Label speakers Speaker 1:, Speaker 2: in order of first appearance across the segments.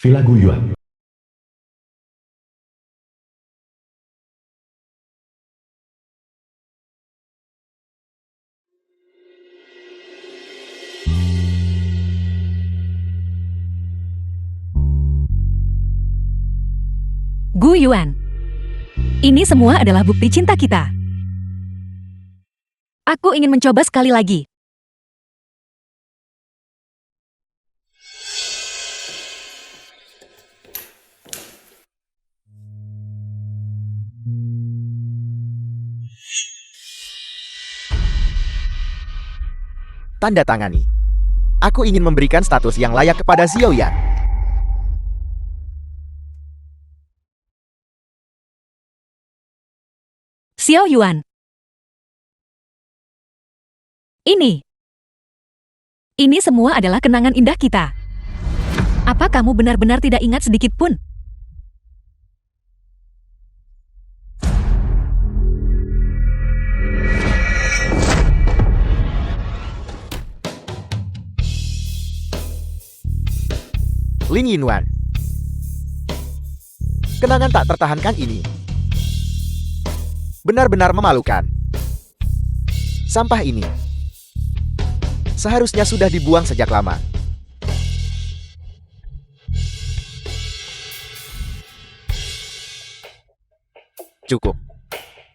Speaker 1: Villa Guyuan.
Speaker 2: Guyuan. Ini semua adalah bukti cinta kita. Aku ingin mencoba sekali lagi.
Speaker 3: Tanda tangani. Aku ingin memberikan status yang layak kepada Xiaoyan.
Speaker 2: Xiao Yuan. Ini semua adalah kenangan indah kita. Apa kamu benar-benar tidak ingat sedikit pun?
Speaker 3: Lin Yinwan. Kenangan tak tertahankan ini benar-benar memalukan. Sampah ini seharusnya sudah dibuang sejak lama. Cukup.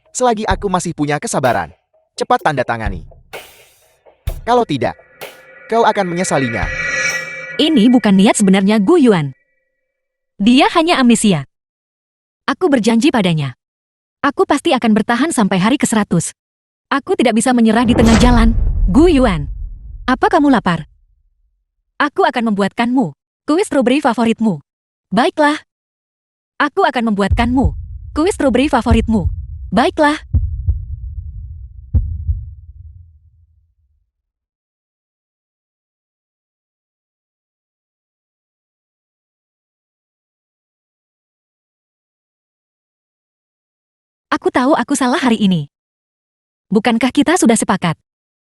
Speaker 3: Selagi aku masih punya kesabaran, cepat tanda tangani. Kalau tidak, kau akan menyesalinya.
Speaker 2: Ini bukan niat sebenarnya Guyuan. Dia hanya amnesia. Aku berjanji padanya. Aku pasti akan bertahan sampai hari ke-100. Aku tidak bisa menyerah di tengah jalan. Guyuan, apa kamu lapar? Aku akan membuatkanmu kue stroberi favoritmu. Baiklah. Aku akan membuatkanmu kue stroberi favoritmu. Baiklah. Aku tahu aku salah hari ini. Bukankah kita sudah sepakat?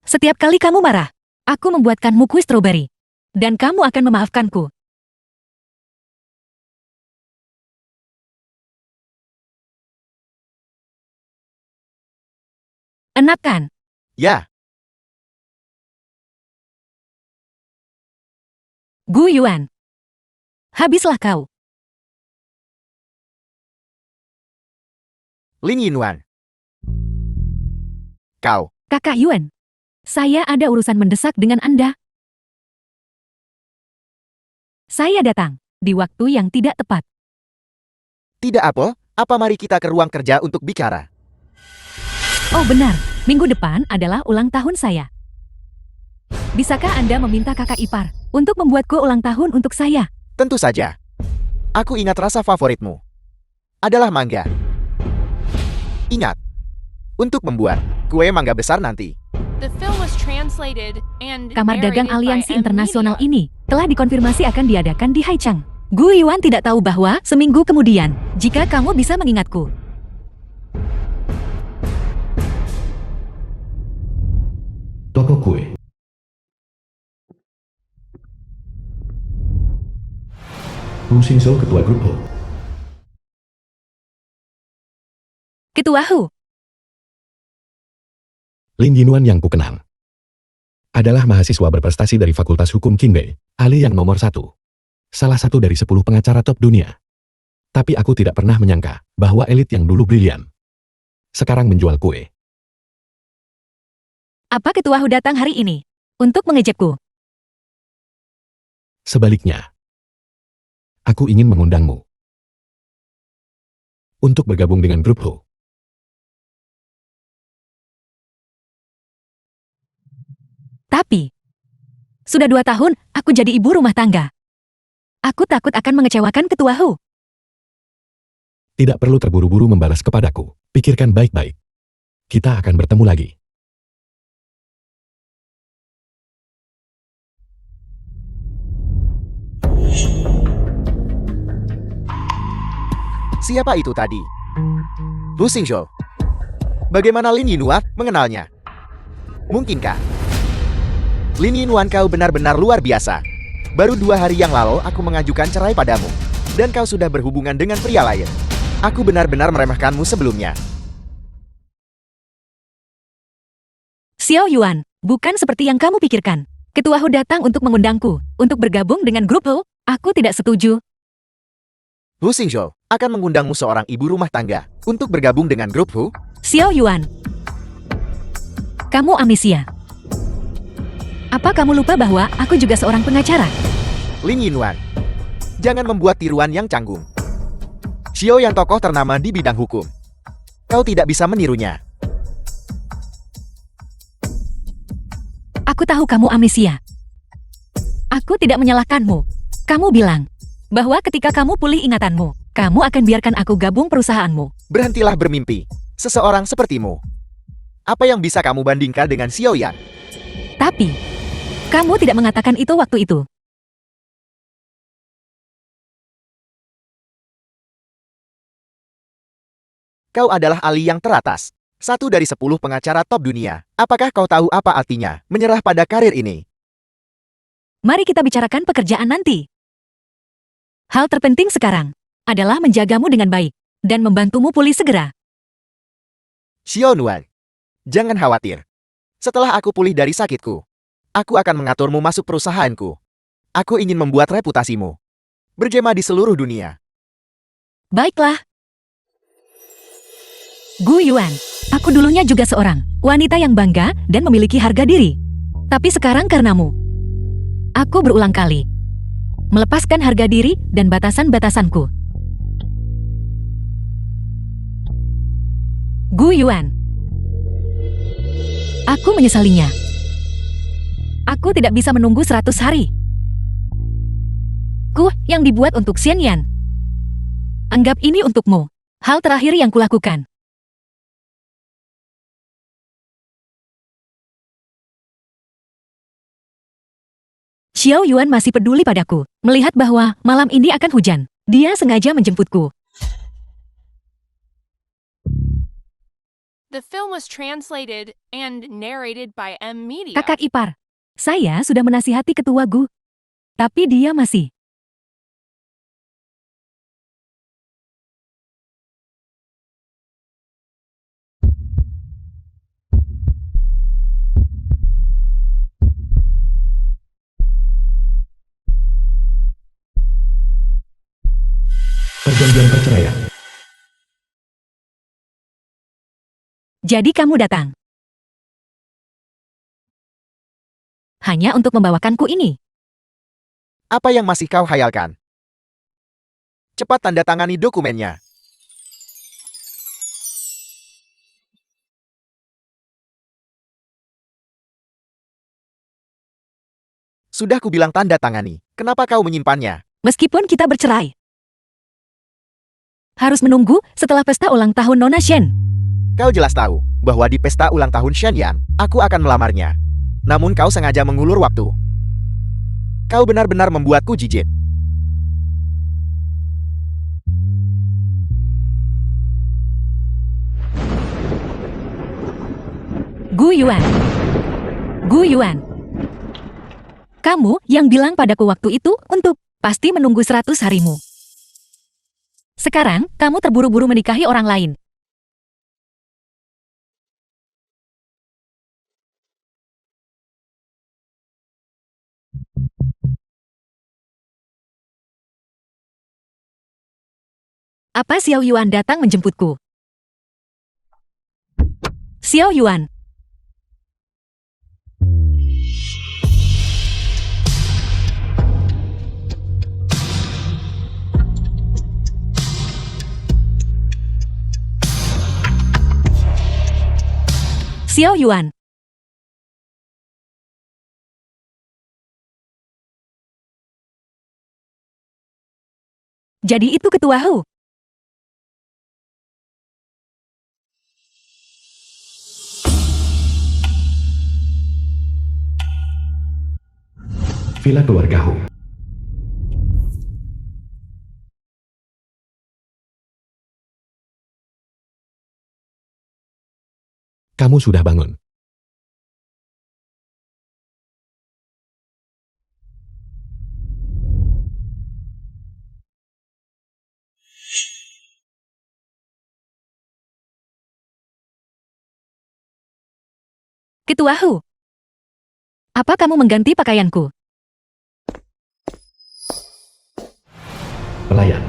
Speaker 2: Setiap kali kamu marah, aku membuatkanmu kue stroberi. Dan kamu akan memaafkanku. Enak kan?
Speaker 3: Ya,
Speaker 2: Guyuan. Habislah kau.
Speaker 3: Lin Yinwan. Kau.
Speaker 2: Kakak Yuan. Saya ada urusan mendesak dengan Anda. Saya datang di waktu yang tidak tepat.
Speaker 3: Tidak apa, mari kita ke ruang kerja untuk bicara.
Speaker 2: Oh benar, minggu depan adalah ulang tahun saya. Bisakah Anda meminta kakak ipar untuk membuatku ulang tahun untuk saya?
Speaker 3: Tentu saja. Aku ingat rasa favoritmu adalah mangga. Ingat, untuk membuat kue mangga besar nanti.
Speaker 2: Kamar dagang aliansi internasional ini telah dikonfirmasi akan diadakan di Haichang. Guyuan tidak tahu bahwa seminggu kemudian, jika kamu bisa mengingatku.
Speaker 1: Toko kue. Hu Xingzhou, Ketua Grup Ho.
Speaker 2: Ketua Hu.
Speaker 4: Lin Yinwan yang kukenal adalah mahasiswa berprestasi dari Fakultas Hukum Qingbei, ahli yang nomor 1. Salah satu dari 10 pengacara top dunia. Tapi aku tidak pernah menyangka bahwa elit yang dulu brilian sekarang menjual kue.
Speaker 2: Apa Ketua Hu datang hari ini untuk mengejekku?
Speaker 4: Sebaliknya, aku ingin mengundangmu untuk bergabung dengan grup Ho.
Speaker 2: Tapi, sudah 2 tahun aku jadi ibu rumah tangga. Aku takut akan mengecewakan Ketua Hu.
Speaker 4: Tidak perlu terburu-buru membalas kepadaku. Pikirkan baik-baik. Kita akan bertemu lagi.
Speaker 3: Siapa itu tadi? Hu Xingzhou. Bagaimana Lin Yinwan mengenalnya? Mungkinkah Lin Yinwan kau benar-benar luar biasa? Baru 2 hari yang lalu aku mengajukan cerai padamu. Dan kau sudah berhubungan dengan pria lain. Aku benar-benar meremehkanmu sebelumnya.
Speaker 2: Xiao Yuan, bukan seperti yang kamu pikirkan. Ketua Hu datang untuk mengundangku, untuk bergabung dengan grup Hu. Aku tidak setuju.
Speaker 3: Hu Xingzhou akan mengundangmu seorang ibu rumah tangga untuk bergabung dengan grup Hu.
Speaker 2: Xiao Yuan, kamu amnesia. Apa kamu lupa bahwa aku juga seorang pengacara?
Speaker 3: Lin Yinwan, jangan membuat tiruan yang canggung. Xiao yang tokoh ternama di bidang hukum. Kau tidak bisa menirunya.
Speaker 2: Aku tahu kamu amnesia. Aku tidak menyalahkanmu. Kamu bilang bahwa ketika kamu pulih ingatanmu, kamu akan biarkan aku gabung perusahaanmu.
Speaker 3: Berhentilah bermimpi. Seseorang sepertimu. Apa yang bisa kamu bandingkan dengan Xiao Yan?
Speaker 2: Tapi, kamu tidak mengatakan itu waktu itu.
Speaker 3: Kau adalah ahli yang teratas. 1 dari 10 pengacara top dunia. Apakah kau tahu apa artinya menyerah pada karir ini?
Speaker 2: Mari kita bicarakan pekerjaan nanti. Hal terpenting sekarang adalah menjagamu dengan baik dan membantumu pulih segera.
Speaker 3: Xiao Nuan, jangan khawatir. Setelah aku pulih dari sakitku, aku akan mengaturmu masuk perusahaanku. Aku ingin membuat reputasimu bergema di seluruh dunia.
Speaker 2: Baiklah. Gu Yuan, aku dulunya juga seorang wanita yang bangga dan memiliki harga diri. Tapi sekarang karenamu, aku berulang kali melepaskan harga diri dan batasan-batasanku. Gu Yuan, aku menyesalinya. Aku tidak bisa menunggu 100 hari. Yang dibuat untuk Xian Yan. Anggap ini untukmu. Hal terakhir yang kulakukan. Xiao Yuan masih peduli padaku, melihat bahwa malam ini akan hujan. Dia sengaja menjemputku.
Speaker 5: The film was translated and narrated by M Media.
Speaker 2: Kakak ipar, saya sudah menasihati ketua Gu. Tapi dia masih.
Speaker 1: Perjanjian perceraian.
Speaker 2: Jadi kamu datang. Hanya untuk membawakanku ini.
Speaker 3: Apa yang masih kau khayalkan? Cepat tanda tangani dokumennya. Sudah kubilang tanda tangani. Kenapa kau menyimpannya?
Speaker 2: Meskipun kita bercerai. Harus menunggu setelah pesta ulang tahun Nona Shen.
Speaker 3: Kau jelas tahu bahwa di pesta ulang tahun Shen Yan, aku akan melamarnya. Namun kau sengaja mengulur waktu. Kau benar-benar membuatku jijik.
Speaker 2: Gu Yuan. Gu Yuan. Kamu yang bilang padaku waktu itu untuk pasti menunggu 100 harimu. Sekarang, kamu terburu-buru menikahi orang lain. Apa Xiao Yuan datang menjemputku? Xiao Yuan. Xiao Yuan. Jadi itu ketua Hu.
Speaker 1: Villa keluarga Hu.
Speaker 4: Kamu sudah bangun.
Speaker 2: Ketua Hu. Apa kamu mengganti pakaianku?
Speaker 1: Pelayan.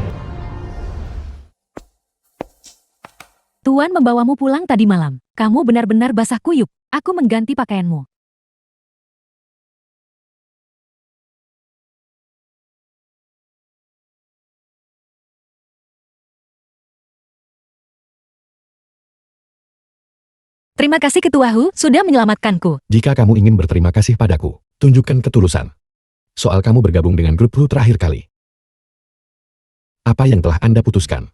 Speaker 2: Tuan membawamu pulang tadi malam. Kamu benar-benar basah kuyup. Aku mengganti pakaianmu. Terima kasih Ketua Hu sudah menyelamatkanku.
Speaker 4: Jika kamu ingin berterima kasih padaku, tunjukkan ketulusan. Soal kamu bergabung dengan grup Hu terakhir kali. Apa yang telah Anda putuskan?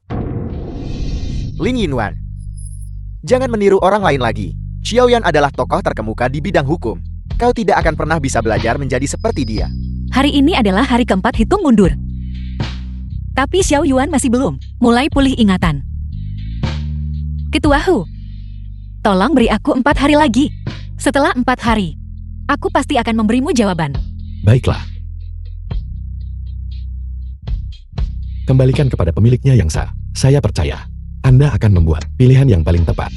Speaker 3: Lin Yinwan. Jangan meniru orang lain lagi. Xiaoyan adalah tokoh terkemuka di bidang hukum. Kau tidak akan pernah bisa belajar menjadi seperti dia.
Speaker 2: Hari ini adalah hari keempat hitung mundur. Tapi Xiao Yuan masih belum mulai pulih ingatan. Ketua Hu, tolong beri aku 4 hari lagi. Setelah 4 hari, aku pasti akan memberimu jawaban.
Speaker 4: Baiklah. Kembalikan kepada pemiliknya yang sah. Saya percaya Anda akan membuat pilihan yang paling tepat.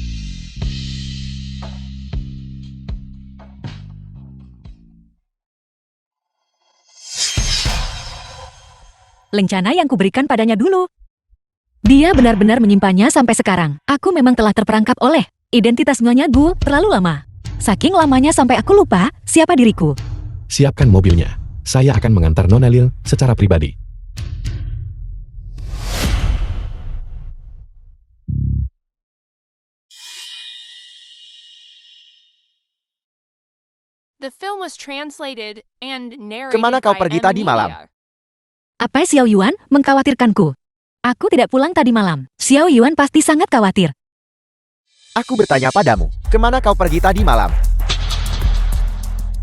Speaker 2: Lencana yang kuberikan padanya dulu. Dia benar-benar menyimpannya sampai sekarang. Aku memang telah terperangkap oleh identitas Nyonya Gu terlalu lama. Saking lamanya sampai aku lupa siapa diriku.
Speaker 4: Siapkan mobilnya. Saya akan mengantar Nona Lil secara pribadi.
Speaker 5: The film was translated and narrated
Speaker 3: Kemana kau
Speaker 5: by
Speaker 3: pergi
Speaker 5: M.
Speaker 3: tadi malam?
Speaker 5: Media.
Speaker 2: Apa Xiao Yuan mengkhawatirkanku? Aku tidak pulang tadi malam. Xiao Yuan pasti sangat khawatir.
Speaker 3: Aku bertanya padamu, kemana kau pergi tadi malam?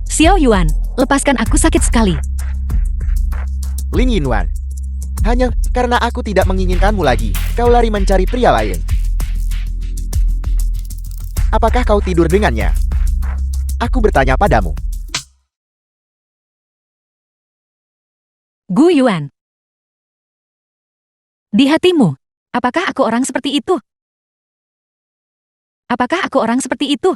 Speaker 2: Xiao Yuan, lepaskan aku sakit sekali.
Speaker 3: Lin Yinwan. Hanya karena aku tidak menginginkanmu lagi, kau lari mencari pria lain. Apakah kau tidur dengannya? Aku bertanya padamu.
Speaker 2: Gu Yuan. Di hatimu, apakah aku orang seperti itu? Apakah aku orang seperti itu?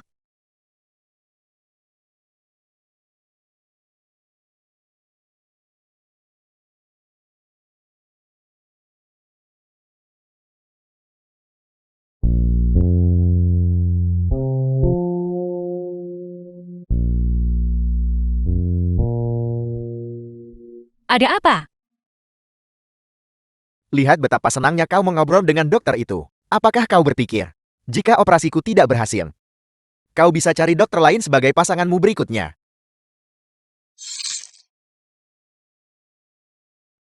Speaker 2: Ada apa?
Speaker 3: Lihat betapa senangnya kau mengobrol dengan dokter itu. Apakah kau berpikir, jika operasiku tidak berhasil, kau bisa cari dokter lain sebagai pasanganmu berikutnya?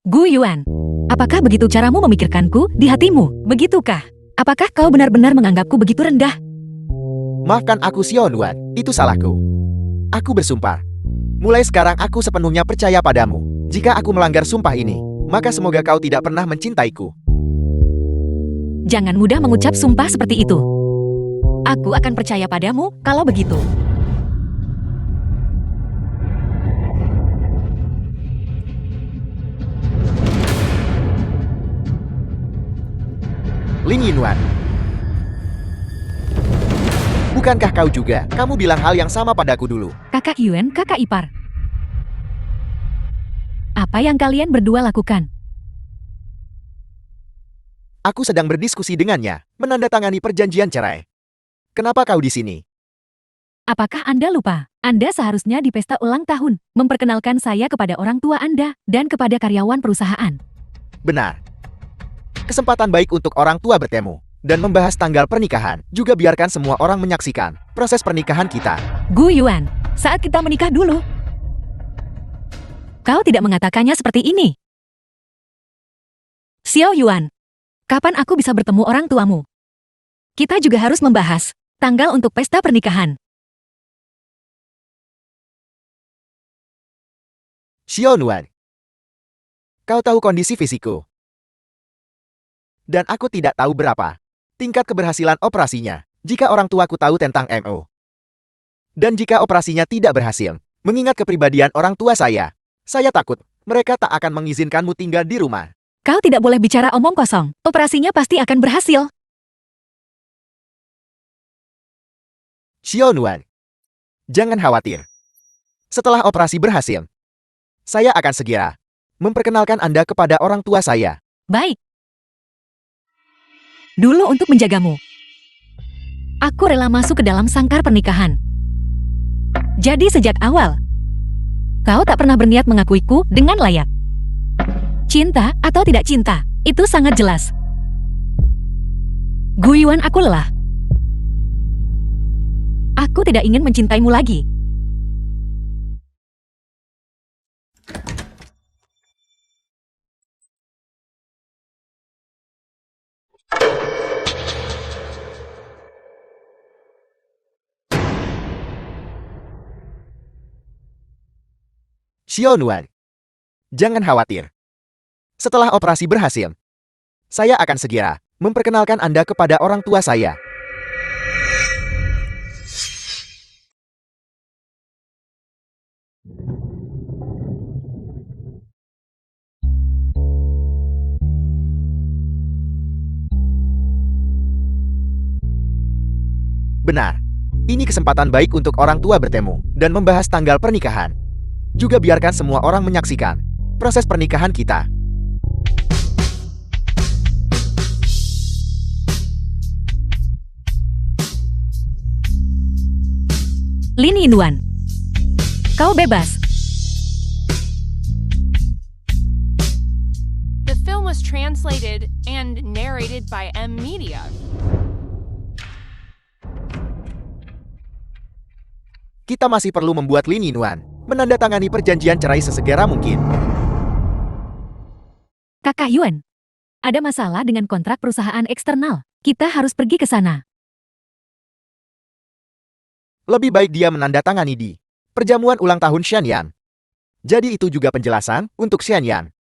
Speaker 2: Gu Yuan, apakah begitu caramu memikirkanku di hatimu? Begitukah? Apakah kau benar-benar menganggapku begitu rendah?
Speaker 3: Maafkan aku Xiao Nuan, itu salahku. Aku bersumpah. Mulai sekarang aku sepenuhnya percaya padamu. Jika aku melanggar sumpah ini, maka semoga kau tidak pernah mencintaiku.
Speaker 2: Jangan mudah mengucap sumpah seperti itu. Aku akan percaya padamu kalau begitu.
Speaker 3: Lin Yinwan. Bukankah kau juga? Kamu bilang hal yang sama padaku dulu.
Speaker 2: Kakak Yuan, kakak ipar. Apa yang kalian berdua lakukan?
Speaker 3: Aku sedang berdiskusi dengannya, menandatangani perjanjian cerai. Kenapa kau di sini?
Speaker 2: Apakah Anda lupa? Anda seharusnya di pesta ulang tahun, memperkenalkan saya kepada orang tua Anda dan kepada karyawan perusahaan.
Speaker 3: Benar. Kesempatan baik untuk orang tua bertemu dan membahas tanggal pernikahan. Juga biarkan semua orang menyaksikan proses pernikahan kita.
Speaker 2: Gu Yuan, saat kita menikah dulu. Kau tidak mengatakannya seperti ini. Xiao Yuan, kapan aku bisa bertemu orang tuamu? Kita juga harus membahas tanggal untuk pesta pernikahan.
Speaker 3: Xiao Nuan. Kau tahu kondisi fisikku. Dan aku tidak tahu berapa tingkat keberhasilan operasinya jika orang tuaku tahu tentang MO. Dan jika operasinya tidak berhasil, mengingat kepribadian orang tua saya takut mereka tak akan mengizinkanmu tinggal di rumah.
Speaker 2: Kau tidak boleh bicara omong kosong. Operasinya pasti akan berhasil.
Speaker 3: Xiao Nuan. Jangan khawatir. Setelah operasi berhasil, saya akan segera memperkenalkan Anda kepada orang tua saya.
Speaker 2: Baik. Dulu untuk menjagamu, aku rela masuk ke dalam sangkar pernikahan. Jadi sejak awal, kau tak pernah berniat mengakuiku dengan layak. Cinta atau tidak cinta, itu sangat jelas. Gu Yuan, aku lelah. Aku tidak ingin mencintaimu lagi.
Speaker 3: Xiao Nuan, jangan khawatir. Setelah operasi berhasil, saya akan segera memperkenalkan Anda kepada orang tua saya. Benar, ini kesempatan baik untuk orang tua bertemu dan membahas tanggal pernikahan. Juga biarkan semua orang menyaksikan proses pernikahan kita.
Speaker 2: Lin Yinuan, kau bebas.
Speaker 5: The film was translated and narrated by M Media.
Speaker 3: Kita masih perlu membuat Lin Yinuan menandatangani perjanjian cerai sesegera mungkin.
Speaker 2: Kakak Yuan, ada masalah dengan kontrak perusahaan eksternal. Kita harus pergi ke sana.
Speaker 3: Lebih baik dia menandatangani di perjamuan ulang tahun Xianyan. Jadi itu juga penjelasan untuk Xianyan.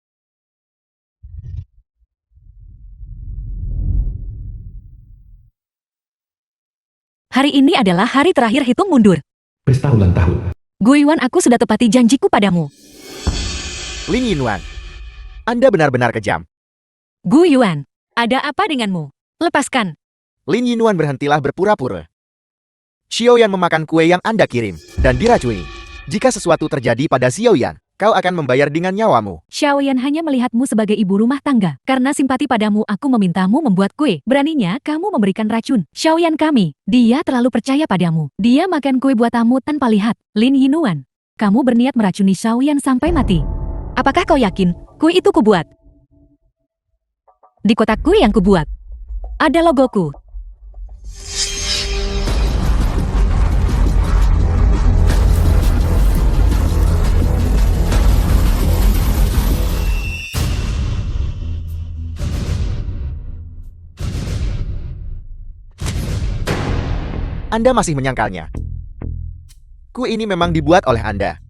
Speaker 2: Hari ini adalah hari terakhir hitung mundur.
Speaker 1: Pesta ulang tahun.
Speaker 2: Gu Yuan, aku sudah tepati janjiku padamu.
Speaker 3: Lin Yinuan, Anda benar-benar kejam.
Speaker 2: Gu Yuan, ada apa denganmu? Lepaskan.
Speaker 3: Lin Yinuan, berhentilah berpura-pura. Xiaoyan memakan kue yang Anda kirim dan diracuni. Jika sesuatu terjadi pada Xiaoyan, kau akan membayar dengan nyawamu.
Speaker 2: Xiaoyan hanya melihatmu sebagai ibu rumah tangga. Karena simpati padamu, aku memintamu membuat kue. Beraninya kamu memberikan racun. Xiaoyan kami, dia terlalu percaya padamu. Dia makan kue buatamu tanpa lihat. Lin Yinuan, kamu berniat meracuni Xiaoyan sampai mati. Apakah kau yakin kue itu kubuat? Di kotak kue yang kubuat, ada logoku.
Speaker 3: Anda masih menyangkalnya. Kue ini memang dibuat oleh Anda.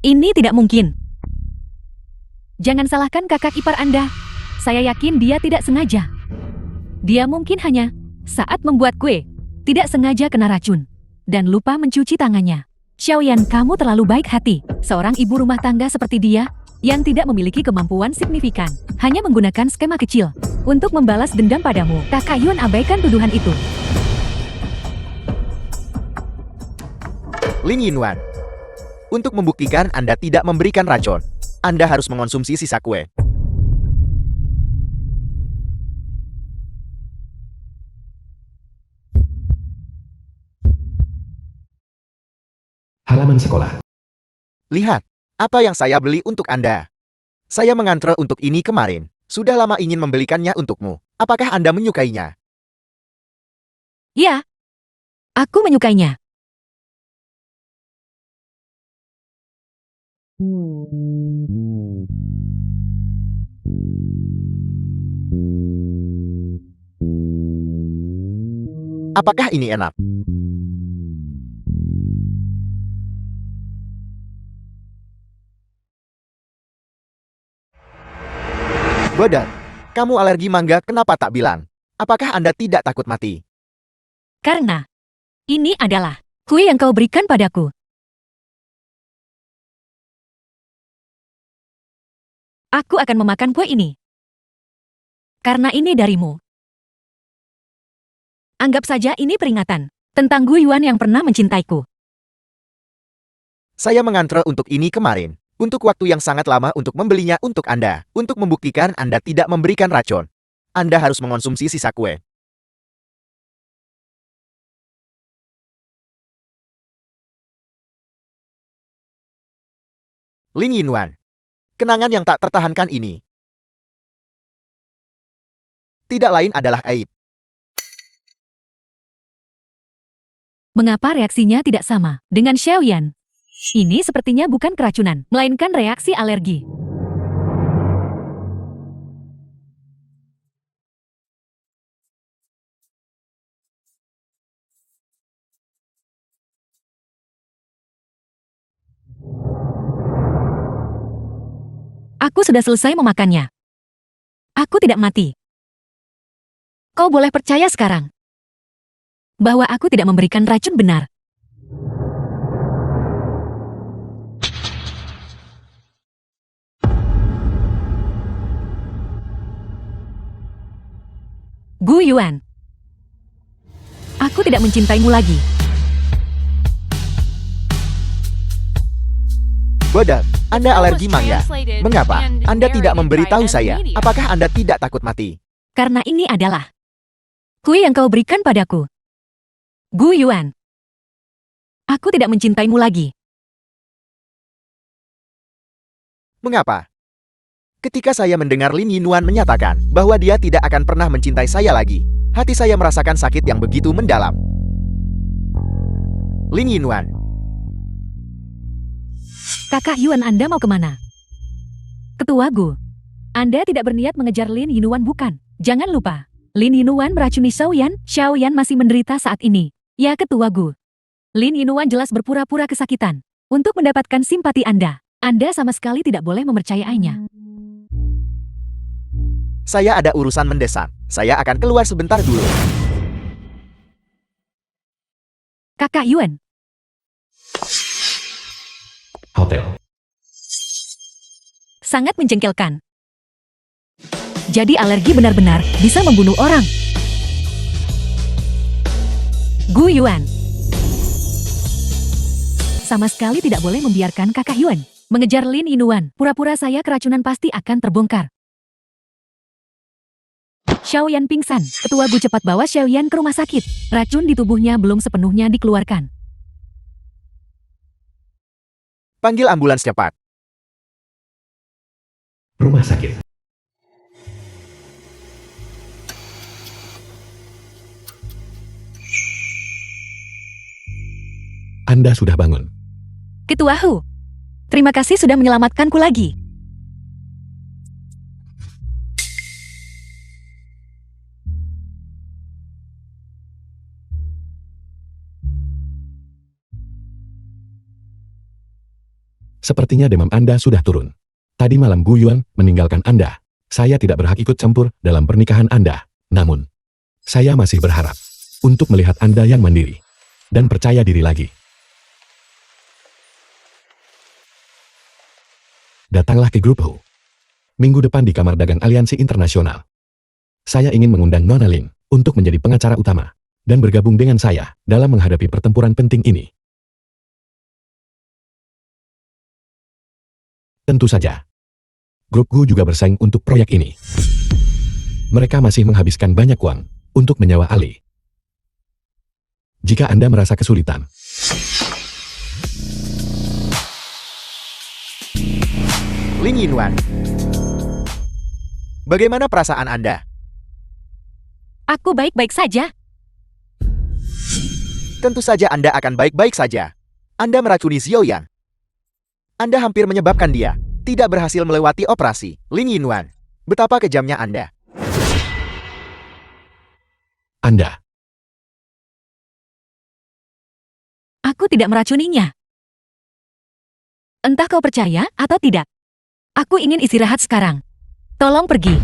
Speaker 2: Ini tidak mungkin. Jangan salahkan kakak ipar Anda. Saya yakin dia tidak sengaja. Dia mungkin hanya saat membuat kue, tidak sengaja kena racun, dan lupa mencuci tangannya. Xiaoyan, kamu terlalu baik hati. Seorang ibu rumah tangga seperti dia, yang tidak memiliki kemampuan signifikan, hanya menggunakan skema kecil untuk membalas dendam padamu. Kakak Yuan, abaikan tuduhan itu.
Speaker 3: Lin Yinuan, untuk membuktikan Anda tidak memberikan racun, Anda harus mengonsumsi sisa kue.
Speaker 1: Halaman sekolah.
Speaker 3: Lihat, apa yang saya beli untuk Anda. Saya mengantre untuk ini kemarin. Sudah lama ingin membelikannya untukmu. Apakah Anda menyukainya?
Speaker 2: Ya, aku menyukainya.
Speaker 3: Apakah ini enak? Bodoh, kamu alergi mangga, kenapa tak bilang? Apakah Anda tidak takut mati?
Speaker 2: Karena ini adalah kue yang kau berikan padaku. Aku akan memakan kue ini. Karena ini darimu. Anggap saja ini peringatan tentang Gu Yuan yang pernah mencintaiku.
Speaker 3: Saya mengantre untuk ini kemarin. Untuk waktu yang sangat lama untuk membelinya untuk Anda. Untuk membuktikan Anda tidak memberikan racun. Anda harus mengonsumsi sisa kue. Lin Yinuan. Kenangan yang tak tertahankan ini tidak lain adalah aib.
Speaker 2: Mengapa reaksinya tidak sama dengan Xiaoyan? Ini sepertinya bukan keracunan, melainkan reaksi alergi. Aku sudah selesai memakannya. Aku tidak mati. Kau boleh percaya sekarang bahwa aku tidak memberikan racun benar. Gu Yuan, aku tidak mencintaimu lagi.
Speaker 3: Bodoh, Anda alergi mangga.
Speaker 5: Translated
Speaker 3: Mengapa?
Speaker 5: and
Speaker 3: Anda tidak
Speaker 5: narrated
Speaker 3: memberitahu
Speaker 5: by M
Speaker 3: saya.
Speaker 5: Media.
Speaker 3: Apakah Anda tidak takut mati?
Speaker 2: Karena ini adalah kue yang kau berikan padaku. Gu Yuan, aku tidak mencintaimu lagi.
Speaker 3: Mengapa? Ketika saya mendengar Lin Yinuan menyatakan bahwa dia tidak akan pernah mencintai saya lagi, hati saya merasakan sakit yang begitu mendalam. Lin Yinuan,
Speaker 2: Kakak Yuan, Anda mau kemana? Ketua Gu, Anda tidak berniat mengejar Lin Yinuan, bukan? Jangan lupa, Lin Yinuan meracuni Xiaoyan. Xiaoyan masih menderita saat ini. Ya, Ketua Gu. Lin Yinuan jelas berpura-pura kesakitan untuk mendapatkan simpati Anda. Anda sama sekali tidak boleh mempercayainya.
Speaker 3: saya ada urusan mendesak. Saya akan keluar sebentar dulu.
Speaker 2: Kakak Yuan,
Speaker 1: Hotel.
Speaker 2: sangat menjengkelkan. Jadi alergi benar-benar bisa membunuh orang. Gu Yuan, sama sekali tidak boleh membiarkan Kakak Yuan mengejar Lin Yinuan. Pura-pura saya keracunan pasti akan terbongkar. Xiaoyan pingsan. Ketua Gu cepat bawa Xiaoyan ke rumah sakit. Racun di tubuhnya belum sepenuhnya dikeluarkan.
Speaker 3: Panggil ambulans cepat.
Speaker 1: Rumah sakit.
Speaker 4: Anda sudah bangun.
Speaker 2: Ketua Hu, terima kasih sudah menyelamatkanku lagi.
Speaker 4: Sepertinya demam Anda sudah turun. Tadi malam Gu Yuan meninggalkan Anda. Saya tidak berhak ikut campur dalam pernikahan Anda. Namun, saya masih berharap untuk melihat Anda yang mandiri dan percaya diri lagi. Datanglah ke grup Hu. Minggu depan di Kamar Dagang Aliansi Internasional. Saya ingin mengundang Nona Lin untuk menjadi pengacara utama dan bergabung dengan saya dalam menghadapi pertempuran penting ini. Tentu saja, grup Gu juga bersaing untuk proyek ini. Mereka masih menghabiskan banyak uang untuk menyewa ahli. Jika Anda merasa kesulitan,
Speaker 3: Lin Yinuan, bagaimana perasaan Anda?
Speaker 2: Aku baik-baik saja.
Speaker 3: Tentu saja Anda akan baik-baik saja. Anda meracuni Xiaoyan. Anda hampir menyebabkan dia tidak berhasil melewati operasi. Lin Yinuan, betapa kejamnya Anda.
Speaker 2: Aku tidak meracuninya. Entah kau percaya atau tidak. Aku ingin istirahat sekarang. Tolong pergi.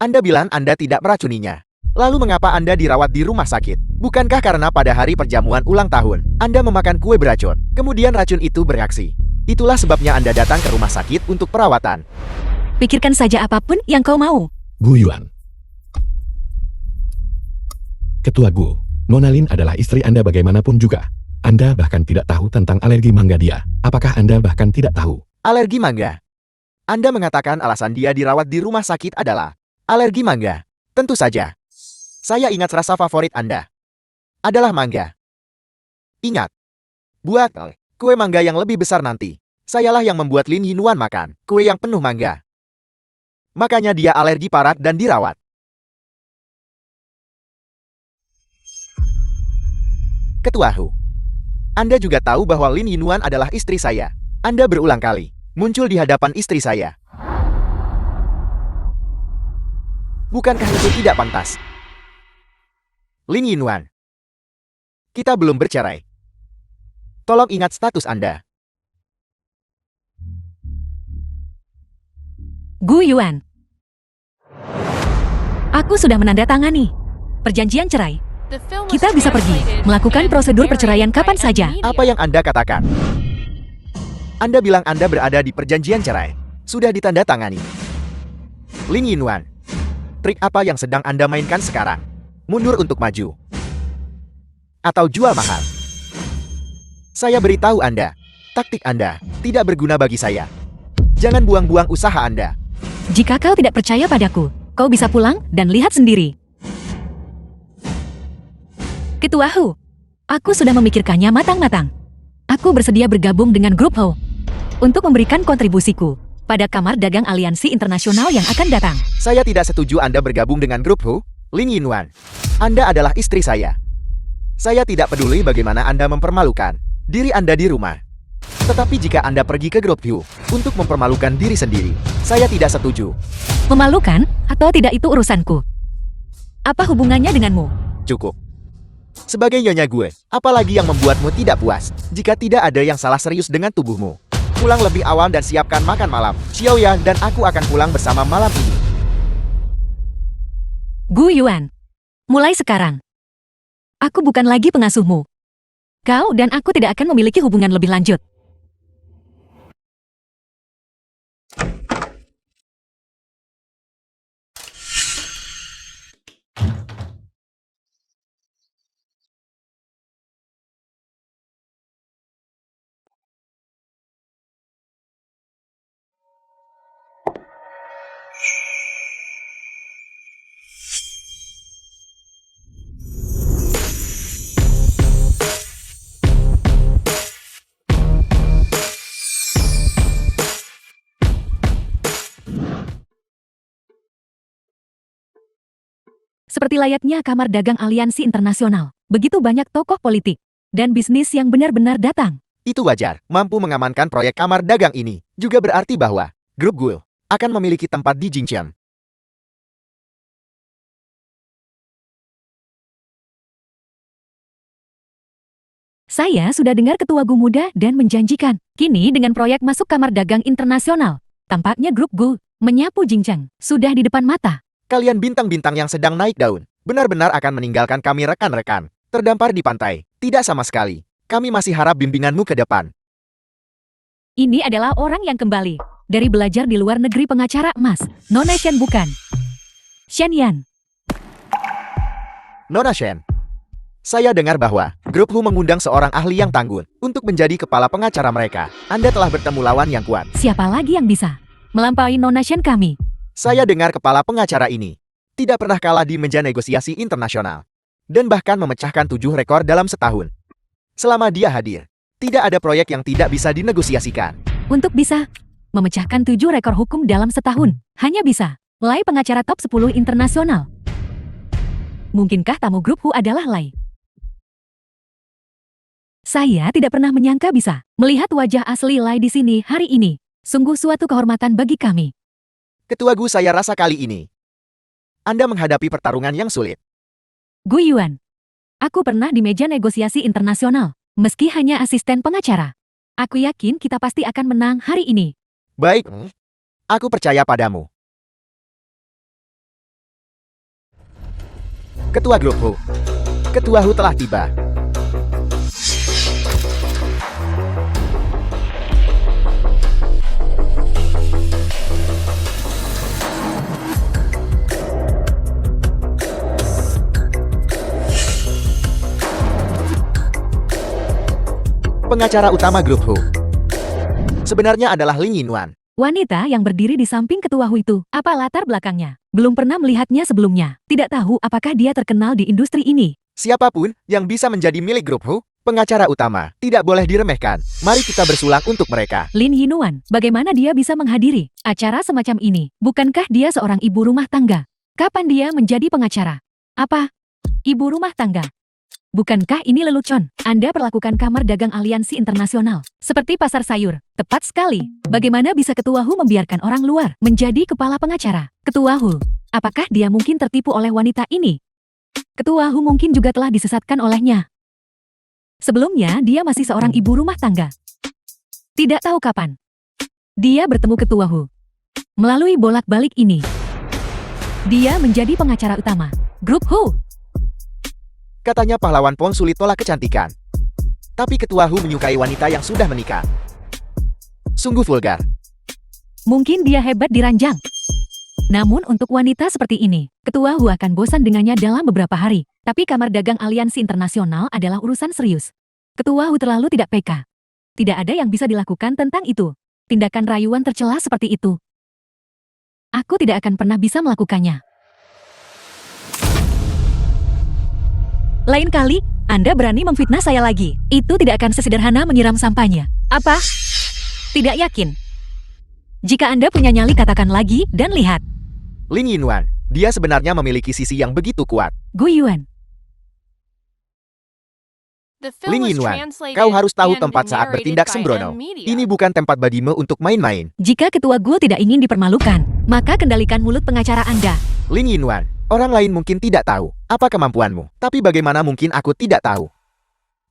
Speaker 3: Anda bilang Anda tidak meracuninya. Lalu mengapa Anda dirawat di rumah sakit? Bukankah karena pada hari perjamuan ulang tahun, Anda memakan kue beracun, kemudian racun itu bereaksi? Itulah sebabnya Anda datang ke rumah sakit untuk perawatan.
Speaker 2: Pikirkan saja apapun yang kau mau.
Speaker 4: Gu Yuan. Ketua Gu, Nona Lin adalah istri Anda bagaimanapun juga. Anda bahkan tidak tahu tentang alergi mangga dia. Apakah Anda bahkan tidak tahu?
Speaker 3: Alergi mangga. Anda mengatakan alasan dia dirawat di rumah sakit adalah alergi mangga. Tentu saja. Saya ingat rasa favorit Anda adalah mangga. Ingat, buat kue mangga yang lebih besar nanti. Sayalah yang membuat Lin Yinuan makan kue yang penuh mangga. Makanya dia alergi parah dan dirawat. Ketua Hu, Anda juga tahu bahwa Lin Yinuan adalah istri saya. Anda berulang kali muncul di hadapan istri saya. Bukankah itu tidak pantas? Lin Yinuan, kita belum bercerai. Tolong ingat status Anda.
Speaker 2: Gu Yuan. Aku sudah menandatangani perjanjian cerai.
Speaker 5: The film was
Speaker 2: Kita bisa pergi,
Speaker 5: translated
Speaker 2: melakukan
Speaker 5: and
Speaker 2: prosedur
Speaker 5: narrated
Speaker 2: perceraian
Speaker 5: by
Speaker 2: kapan
Speaker 5: M
Speaker 2: saja.
Speaker 5: Media.
Speaker 3: Apa yang Anda katakan? Anda bilang Anda berada di perjanjian cerai. Sudah ditandatangani. Lin Yinuan, trik apa yang sedang Anda mainkan sekarang? Mundur untuk maju? Atau jual mahal? Saya beritahu Anda, taktik Anda tidak berguna bagi saya. Jangan buang-buang usaha Anda.
Speaker 2: Jika kau tidak percaya padaku, kau bisa pulang dan lihat sendiri. Ketua Hu, aku sudah memikirkannya matang-matang. Aku bersedia bergabung dengan grup Hu untuk memberikan kontribusiku pada Kamar Dagang Aliansi Internasional yang akan datang.
Speaker 3: Saya tidak setuju Anda bergabung dengan grup Hu, Lin Yinuan. Anda adalah istri saya. Saya tidak peduli bagaimana Anda mempermalukan diri Anda di rumah. Tetapi jika Anda pergi ke grup Hu untuk mempermalukan diri sendiri, saya tidak setuju.
Speaker 2: Memalukan atau tidak itu urusanku. Apa hubungannya denganmu?
Speaker 3: Cukup. Sebagai nyonya gue, apalagi yang membuatmu tidak puas jika tidak ada yang salah serius dengan tubuhmu? Pulang lebih awal dan siapkan makan malam. Xiaoya dan aku akan pulang bersama malam ini.
Speaker 2: Gu Yuan, mulai sekarang, aku bukan lagi pengasuhmu. Kau dan aku tidak akan memiliki hubungan lebih lanjut. Seperti layaknya Kamar Dagang Aliansi Internasional, begitu banyak tokoh politik dan bisnis yang benar-benar datang.
Speaker 3: Itu wajar. Mampu mengamankan proyek kamar dagang ini juga berarti bahwa grup Gul akan memiliki tempat di Jingqiang.
Speaker 2: Saya sudah dengar Ketua Gu muda dan menjanjikan. Kini dengan proyek masuk Kamar Dagang Internasional, tampaknya grup Gu menyapu Jingqiang sudah di depan mata.
Speaker 3: Kalian bintang-bintang yang sedang naik daun, benar-benar akan meninggalkan kami rekan-rekan, terdampar di pantai. Tidak sama sekali. Kami masih harap bimbinganmu ke depan.
Speaker 2: Ini adalah orang yang kembali dari belajar di luar negeri pengacara emas. Nona Shen bukan. Shen Yan.
Speaker 3: Nona Shen, saya dengar bahwa grup Hu mengundang seorang ahli yang tangguh untuk menjadi kepala pengacara mereka. Anda telah bertemu lawan yang kuat.
Speaker 2: Siapa lagi yang bisa melampaui Nona Shen kami?
Speaker 3: Saya dengar kepala pengacara ini tidak pernah kalah di meja negosiasi internasional dan bahkan memecahkan 7 rekor dalam setahun. Selama dia hadir, tidak ada proyek yang tidak bisa dinegosiasikan.
Speaker 2: Untuk bisa memecahkan 7 rekor hukum dalam setahun, hanya bisa Lai pengacara top 10 internasional. Mungkinkah tamu grup Hu adalah Lai? Saya tidak pernah menyangka bisa melihat wajah asli Lai di sini hari ini. Sungguh suatu kehormatan bagi kami.
Speaker 3: Ketua Gu, saya rasa kali ini Anda menghadapi pertarungan yang sulit.
Speaker 2: Gu Yuan, aku pernah di meja negosiasi internasional, meski hanya asisten pengacara. Aku yakin kita pasti akan menang hari ini.
Speaker 3: Baik, aku percaya padamu. Ketua grup Hu. Ketua Hu telah tiba. pengacara utama grup Hu. Sebenarnya adalah Lin Yinwan.
Speaker 2: Wanita yang berdiri di samping ketua Hu itu, apa latar belakangnya? Belum pernah melihatnya sebelumnya. Tidak tahu apakah dia terkenal di industri ini.
Speaker 3: Siapapun yang bisa menjadi milik grup Hu, pengacara utama, tidak boleh diremehkan. Mari kita bersulak untuk mereka.
Speaker 2: Lin Yinwan, bagaimana dia bisa menghadiri acara semacam ini? Bukankah dia seorang ibu rumah tangga? Kapan dia menjadi pengacara? Apa? Ibu rumah tangga? Bukankah ini lelucon? Anda perlakukan kamar dagang aliansi internasional seperti pasar sayur. Tepat sekali. Bagaimana bisa ketua Hu membiarkan orang luar menjadi kepala pengacara? Ketua Hu, apakah dia mungkin tertipu oleh wanita ini? Ketua Hu mungkin juga telah disesatkan olehnya. Sebelumnya, dia masih seorang ibu rumah tangga. Tidak tahu kapan dia bertemu ketua Hu. Melalui bolak-balik ini, dia menjadi pengacara utama grup Hu.
Speaker 3: Katanya pahlawan Pon sulit tolak kecantikan. Tapi ketua Hu menyukai wanita yang sudah menikah. Sungguh vulgar.
Speaker 2: Mungkin dia hebat di ranjang. Namun untuk wanita seperti ini, ketua Hu akan bosan dengannya dalam beberapa hari. Tapi kamar dagang aliansi internasional adalah urusan serius. Ketua Hu terlalu tidak peka. Tidak ada yang bisa dilakukan tentang itu. Tindakan rayuan tercela seperti itu. Aku tidak akan pernah bisa melakukannya. Lain kali, Anda berani memfitnah saya lagi. Itu tidak akan sesederhana menyiram sampahnya. Apa? Tidak yakin. Jika Anda punya nyali, katakan lagi dan lihat.
Speaker 3: Lin Yinwan, dia sebenarnya memiliki sisi yang begitu kuat.
Speaker 2: Gu Yuan.
Speaker 5: The film
Speaker 3: Lin
Speaker 5: was
Speaker 3: Yinwan,
Speaker 5: translated
Speaker 3: kau harus tahu
Speaker 5: and
Speaker 3: tempat saat
Speaker 5: narrated
Speaker 3: bertindak
Speaker 5: by
Speaker 3: sembrono.
Speaker 5: M Media.
Speaker 3: Ini bukan tempat bagimu untuk main-main.
Speaker 2: Jika ketua Gu tidak ingin dipermalukan, maka kendalikan mulut pengacara Anda.
Speaker 3: Lin Yinwan, orang lain mungkin tidak tahu apa kemampuanmu. Tapi bagaimana mungkin aku tidak tahu?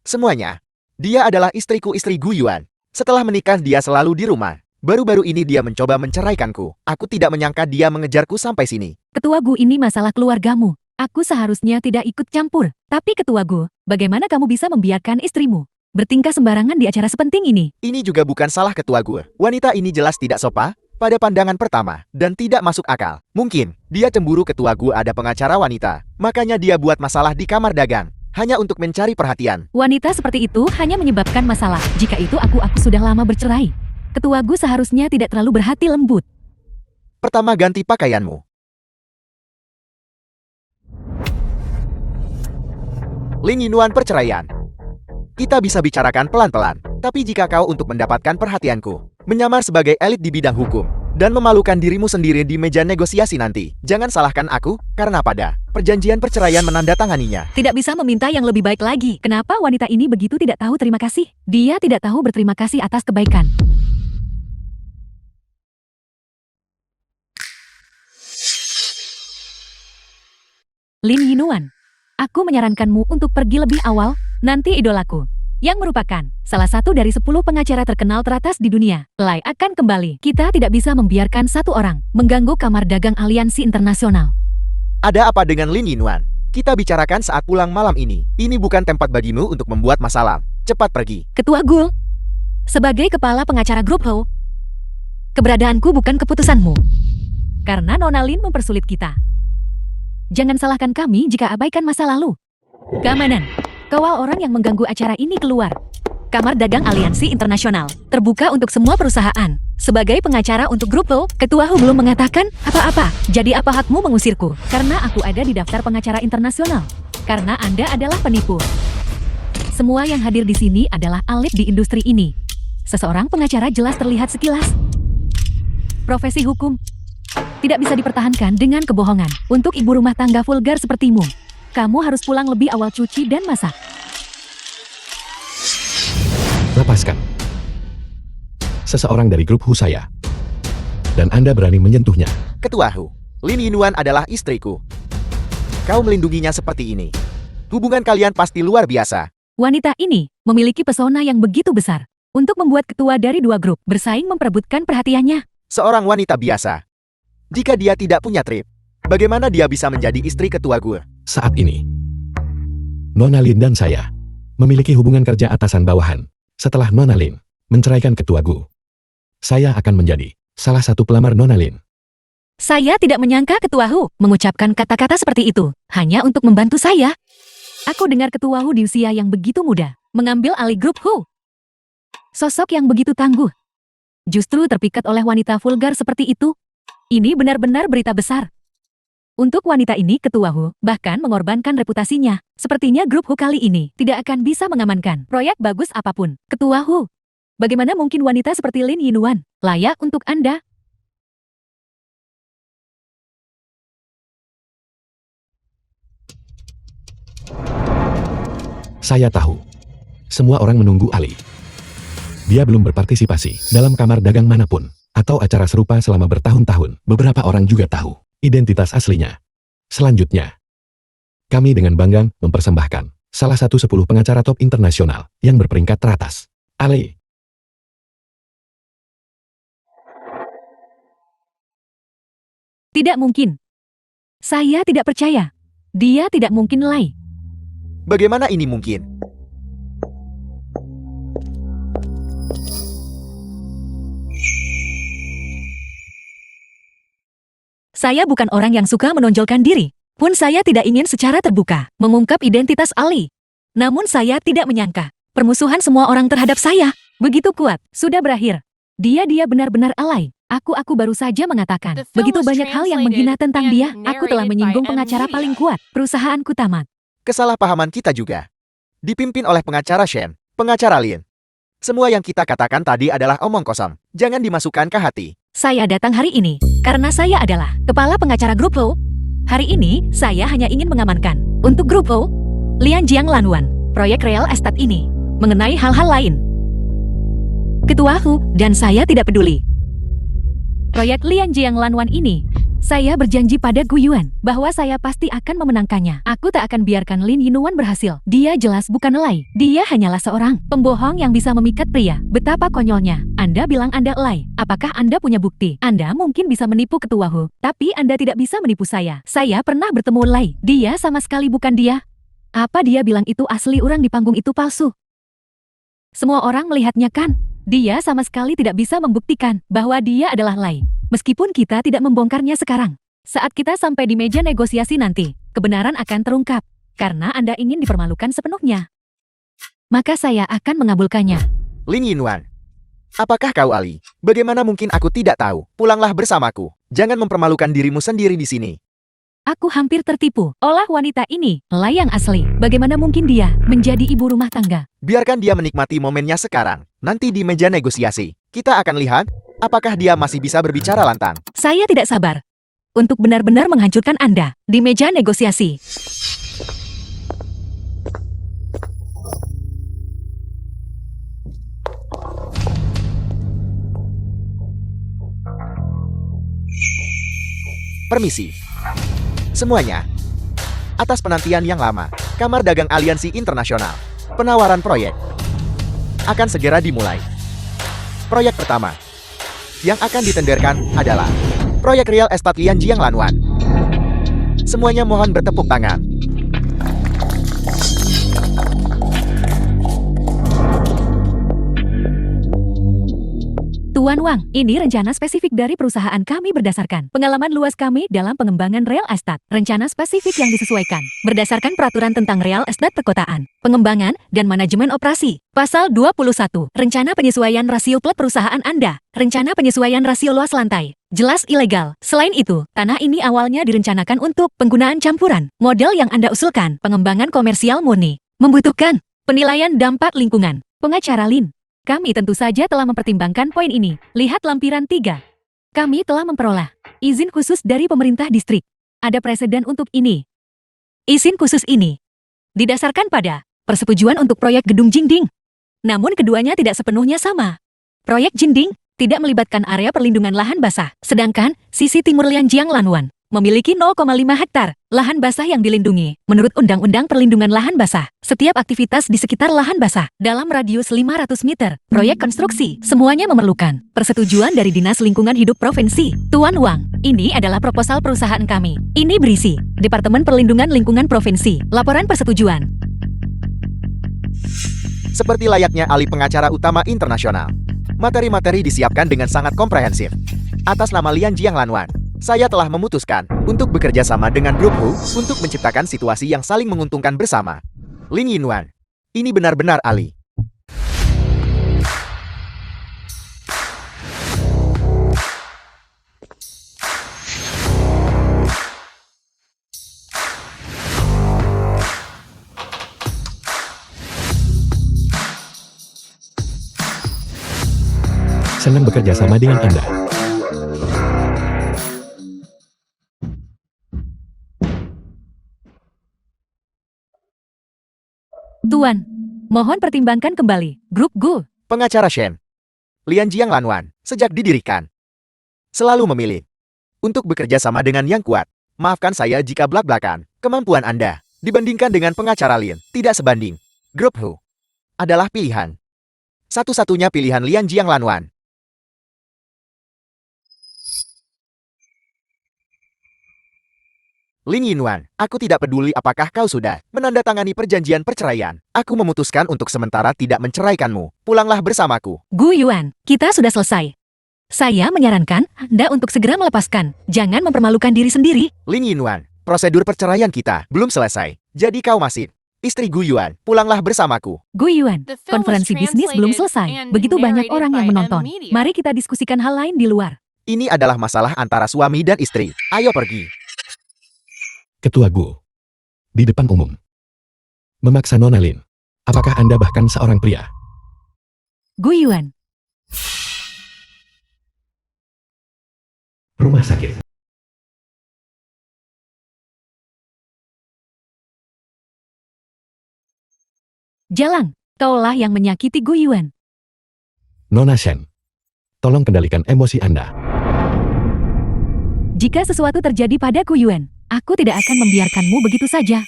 Speaker 3: Semuanya. Dia adalah istri Gu Yuan. Setelah menikah dia selalu di rumah. Baru-baru ini dia mencoba menceraikanku. Aku tidak menyangka dia mengejarku sampai sini.
Speaker 2: Ketua Gu, ini masalah keluargamu. Aku seharusnya tidak ikut campur. Tapi ketua Gu, bagaimana kamu bisa membiarkan istrimu bertingkah sembarangan di acara sepenting ini?
Speaker 3: Ini juga bukan salah ketua Gu. Wanita ini jelas tidak sopan pada pandangan pertama dan tidak masuk akal. Mungkin dia cemburu ketua Gu ada pengacara wanita. Makanya dia buat masalah di kamar dagang. Hanya untuk mencari perhatian.
Speaker 2: Wanita seperti itu hanya menyebabkan masalah. Jika itu aku sudah lama bercerai. Ketua Gu seharusnya tidak terlalu berhati lembut.
Speaker 3: Pertama, ganti pakaianmu. Lin Yinwan perceraian. Kita bisa bicarakan pelan-pelan. Tapi jika kau untuk mendapatkan perhatianku, menyamar sebagai elit di bidang hukum, dan memalukan dirimu sendiri di meja negosiasi nanti, jangan salahkan aku, karena pada perjanjian perceraian menandatanganinya.
Speaker 2: Tidak bisa meminta yang lebih baik lagi. Kenapa wanita ini begitu tidak tahu terima kasih? Dia tidak tahu berterima kasih atas kebaikan. Lin Yinwan, aku menyarankanmu untuk pergi lebih awal, nanti idolaku, yang merupakan salah satu dari 10 pengacara terkenal teratas di dunia, Lai akan kembali. Kita tidak bisa membiarkan satu orang mengganggu kamar dagang aliansi internasional.
Speaker 3: Ada apa dengan Lin Yinwan? Kita bicarakan saat pulang malam ini. Ini bukan tempat bagimu untuk membuat masalah. Cepat pergi.
Speaker 2: Ketua Gul, sebagai kepala pengacara grup Ho, keberadaanku bukan keputusanmu. Karena Nona Lin mempersulit kita. Jangan salahkan kami jika abaikan masa lalu. Keamanan. Kawal orang yang mengganggu acara ini keluar. Kamar dagang aliansi internasional terbuka untuk semua perusahaan. Sebagai pengacara untuk grup Ho, ketua Ho belum mengatakan apa-apa. Jadi apa hakmu mengusirku? Karena aku ada di daftar pengacara internasional. Karena Anda adalah penipu. Semua yang hadir di sini adalah elit di industri ini. Seseorang pengacara jelas terlihat sekilas. Profesi hukum tidak bisa dipertahankan dengan kebohongan. Untuk ibu rumah tangga vulgar sepertimu, kamu harus pulang lebih awal cuci dan masak.
Speaker 4: Lepaskan. Seseorang dari grup Hu saya. Dan Anda berani menyentuhnya.
Speaker 3: Ketua Hu, Lin Yinwan adalah istriku. Kau melindunginya seperti ini. Hubungan kalian pasti luar biasa.
Speaker 2: Wanita ini memiliki pesona yang begitu besar untuk membuat ketua dari dua grup bersaing memperebutkan perhatiannya.
Speaker 3: Seorang wanita biasa. Jika dia tidak punya trip, bagaimana dia bisa menjadi istri ketua gue?
Speaker 4: Saat ini, Nona Lin dan saya memiliki hubungan kerja atasan bawahan. Setelah Nona Lin menceraikan ketua Gu, saya akan menjadi salah satu pelamar Nona Lin.
Speaker 2: Saya tidak menyangka ketua Hu mengucapkan kata-kata seperti itu hanya untuk membantu saya. Aku dengar ketua Hu di usia yang begitu muda mengambil alih grup Hu. Sosok yang begitu tangguh. Justru terpikat oleh wanita vulgar seperti itu. Ini benar-benar berita besar. Untuk wanita ini Ketua Hu bahkan mengorbankan reputasinya. Sepertinya grup Hu kali ini tidak akan bisa mengamankan proyek bagus apapun. Ketua Hu, bagaimana mungkin wanita seperti Lin Yinuan layak untuk Anda?
Speaker 4: Saya tahu. Semua orang menunggu Ali. Dia belum berpartisipasi dalam kamar dagang manapun atau acara serupa selama bertahun-tahun. Beberapa orang juga tahu identitas aslinya. Selanjutnya, kami dengan bangga mempersembahkan salah satu 10 pengacara top internasional yang berperingkat teratas. Ali.
Speaker 2: Tidak mungkin. Saya tidak percaya. Dia tidak mungkin Lai.
Speaker 3: Bagaimana ini mungkin?
Speaker 2: Saya bukan orang yang suka menonjolkan diri. Pun saya tidak ingin secara terbuka mengungkap identitas Ali. Namun saya tidak menyangka permusuhan semua orang terhadap saya begitu kuat. Sudah berakhir. Dia benar-benar alay. Aku baru saja mengatakan
Speaker 5: The film
Speaker 2: begitu
Speaker 5: was
Speaker 2: banyak hal yang menghina
Speaker 5: translated
Speaker 2: tentang
Speaker 5: and
Speaker 2: dia. Aku telah
Speaker 5: narrated
Speaker 2: menyinggung
Speaker 5: by
Speaker 2: pengacara
Speaker 5: Media.
Speaker 2: paling kuat. Perusahaanku tamat.
Speaker 3: Kesalahpahaman kita juga. Dipimpin oleh pengacara Shen, pengacara Lin. Semua yang kita katakan tadi adalah omong kosong. Jangan dimasukkan ke hati.
Speaker 2: Saya datang hari ini karena saya adalah kepala pengacara grup Ho. Hari ini saya hanya ingin mengamankan untuk grup Ho, Lian Jiang Lanwan, proyek real estate ini mengenai hal-hal lain. Ketua Hu dan saya tidak peduli. Proyek Lian Jiang Lanwan ini, saya berjanji pada Gu Yuan bahwa saya pasti akan memenangkannya. Aku tak akan biarkan Lin Yinuan berhasil. Dia jelas bukan Lai. Dia hanyalah seorang pembohong yang bisa memikat pria. Betapa konyolnya. Anda bilang Anda Lai. Apakah Anda punya bukti? Anda mungkin bisa menipu Ketua Hu, tapi Anda tidak bisa menipu saya. Saya pernah bertemu Lai. Dia sama sekali bukan dia. Apa dia bilang itu asli, orang di panggung itu palsu? Semua orang melihatnya kan? Dia sama sekali tidak bisa membuktikan bahwa dia adalah Lai. Meskipun kita tidak membongkarnya sekarang. Saat kita sampai di meja negosiasi nanti, kebenaran akan terungkap. Karena Anda ingin dipermalukan sepenuhnya. Maka saya akan mengabulkannya.
Speaker 3: Lin Yinuan. Apakah kau Ali? Bagaimana mungkin aku tidak tahu? Pulanglah bersamaku. Jangan mempermalukan dirimu sendiri di sini.
Speaker 2: Aku hampir tertipu oleh wanita ini, Lai yang asli. Bagaimana mungkin dia menjadi ibu rumah tangga?
Speaker 3: Biarkan dia menikmati momennya sekarang. Nanti di meja negosiasi, kita akan lihat apakah dia masih bisa berbicara lantang.
Speaker 2: Saya tidak sabar untuk benar-benar menghancurkan Anda di meja negosiasi.
Speaker 3: Permisi. Semuanya. Atas penantian yang lama, Kamar Dagang Aliansi Internasional, penawaran proyek akan segera dimulai. Proyek pertama yang akan ditenderkan adalah proyek real estate Lian Jiang Lanwan. Semuanya mohon bertepuk tangan.
Speaker 2: Tuan Wang, ini rencana spesifik dari perusahaan kami berdasarkan pengalaman luas kami dalam pengembangan real estate. Rencana spesifik yang disesuaikan berdasarkan peraturan tentang real estate perkotaan, pengembangan, dan manajemen operasi. Pasal 21, rencana penyesuaian rasio plat perusahaan Anda. Rencana penyesuaian rasio luas lantai. Jelas ilegal. Selain itu, tanah ini awalnya direncanakan untuk penggunaan campuran. Model yang Anda usulkan, pengembangan komersial murni, membutuhkan penilaian dampak lingkungan. Pengacara Lin. Kami tentu saja telah mempertimbangkan poin ini. Lihat lampiran 3. Kami telah memperoleh izin khusus dari pemerintah distrik. Ada preseden untuk ini. Izin khusus ini didasarkan pada persetujuan untuk proyek gedung Jingding. Namun keduanya tidak sepenuhnya sama. Proyek Jingding tidak melibatkan area perlindungan lahan basah, sedangkan sisi timur Lian Jiang Lanwan memiliki 0,5 hektar lahan basah yang dilindungi. Menurut Undang-Undang Perlindungan Lahan Basah, setiap aktivitas di sekitar lahan basah dalam radius 500 meter, proyek konstruksi, semuanya memerlukan persetujuan dari Dinas Lingkungan Hidup Provinsi. Tuan Wang, ini adalah proposal perusahaan kami. Ini berisi Departemen Perlindungan Lingkungan Provinsi, laporan persetujuan.
Speaker 3: Seperti layaknya ahli pengacara utama internasional, materi-materi disiapkan dengan sangat komprehensif. Atas nama Lian Jiang Lanwan, saya telah memutuskan untuk bekerja sama dengan Grup Hu untuk menciptakan situasi yang saling menguntungkan bersama. Lin Yinuan, ini benar-benar Ali.
Speaker 4: Senang bekerja sama dengan Anda.
Speaker 2: Tuan, mohon pertimbangkan kembali. Grup Gu.
Speaker 3: Pengacara Shen. Lianjiang Lanwan, sejak didirikan, selalu memilih untuk bekerja sama dengan yang kuat. Maafkan saya jika belak-belakan. Kemampuan Anda dibandingkan dengan pengacara Lin tidak sebanding. Grup Hu adalah pilihan. Satu-satunya pilihan Lianjiang Lanwan. Lin Yinwan, aku tidak peduli apakah kau sudah menandatangani perjanjian perceraian. Aku memutuskan untuk sementara tidak menceraikanmu. Pulanglah bersamaku.
Speaker 2: Gu Yuan, kita sudah selesai. Saya menyarankan Anda untuk segera melepaskan. Jangan mempermalukan diri sendiri.
Speaker 3: Lin Yinwan, prosedur perceraian kita belum selesai. Jadi kau masih istri Gu Yuan. Pulanglah bersamaku.
Speaker 2: Gu Yuan,
Speaker 5: The film was
Speaker 2: konferensi bisnis belum
Speaker 5: translated
Speaker 2: selesai.
Speaker 5: and
Speaker 2: Begitu banyak
Speaker 5: narrated
Speaker 2: orang yang
Speaker 5: by M
Speaker 2: menonton.
Speaker 5: Media.
Speaker 2: Mari kita diskusikan hal lain di luar.
Speaker 3: Ini adalah masalah antara suami dan istri. Ayo pergi.
Speaker 4: Ketua Gu. Di depan umum. Memaksa Nona Lin. Apakah Anda bahkan seorang pria?
Speaker 2: Gu Yuan,
Speaker 1: Rumah sakit.
Speaker 2: Jalang, kaulah yang menyakiti Gu Yuan.
Speaker 4: Nona Shen. Tolong kendalikan emosi Anda.
Speaker 2: Jika sesuatu terjadi pada Gu Yuan, aku tidak akan membiarkanmu begitu saja.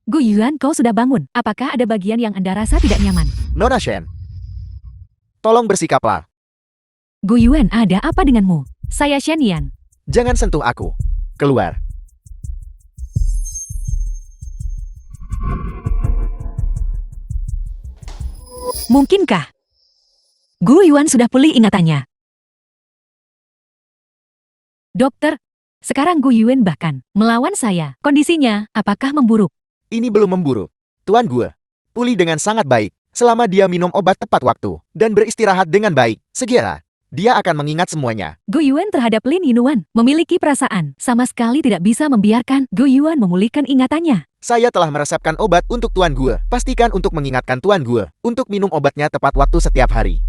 Speaker 2: Gu Yuan, kau sudah bangun. Apakah ada bagian yang Anda rasa tidak nyaman?
Speaker 3: Nona Shen, tolong bersikaplah.
Speaker 2: Gu Yuan, ada apa denganmu? Saya Shen Yan.
Speaker 3: Jangan sentuh aku. Keluar.
Speaker 2: Mungkinkah Gu Yuan sudah pulih ingatannya? Dokter, sekarang Gu Yuan bahkan melawan saya. Kondisinya, apakah memburuk?
Speaker 3: Ini belum memburuk. Tuan gue pulih dengan sangat baik selama dia minum obat tepat waktu dan beristirahat dengan baik. Segera, dia akan mengingat semuanya.
Speaker 2: Gu Yuan terhadap Lin Yinuan memiliki perasaan. Sama sekali tidak bisa membiarkan Gu Yuan memulihkan ingatannya.
Speaker 3: Saya telah meresepkan obat untuk tuan gue. Pastikan untuk mengingatkan tuan gue untuk minum obatnya tepat waktu setiap hari.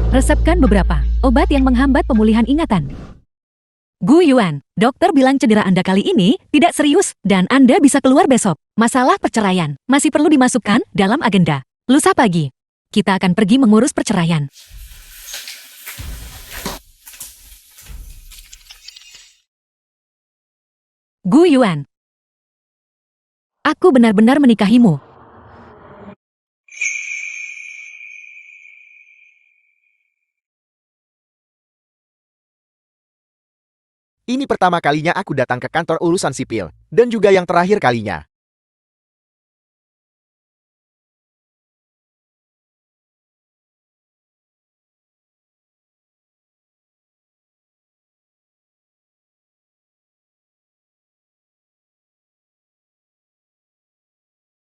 Speaker 2: Resepkan beberapa obat yang menghambat pemulihan ingatan. Gu Yuan, dokter bilang cedera Anda kali ini tidak serius dan Anda bisa keluar besok. Masalah perceraian masih perlu dimasukkan dalam agenda. Lusa pagi, kita akan pergi mengurus perceraian. Gu Yuan, aku benar-benar menikahimu.
Speaker 3: Ini pertama kalinya aku datang ke kantor urusan sipil, dan juga yang terakhir kalinya.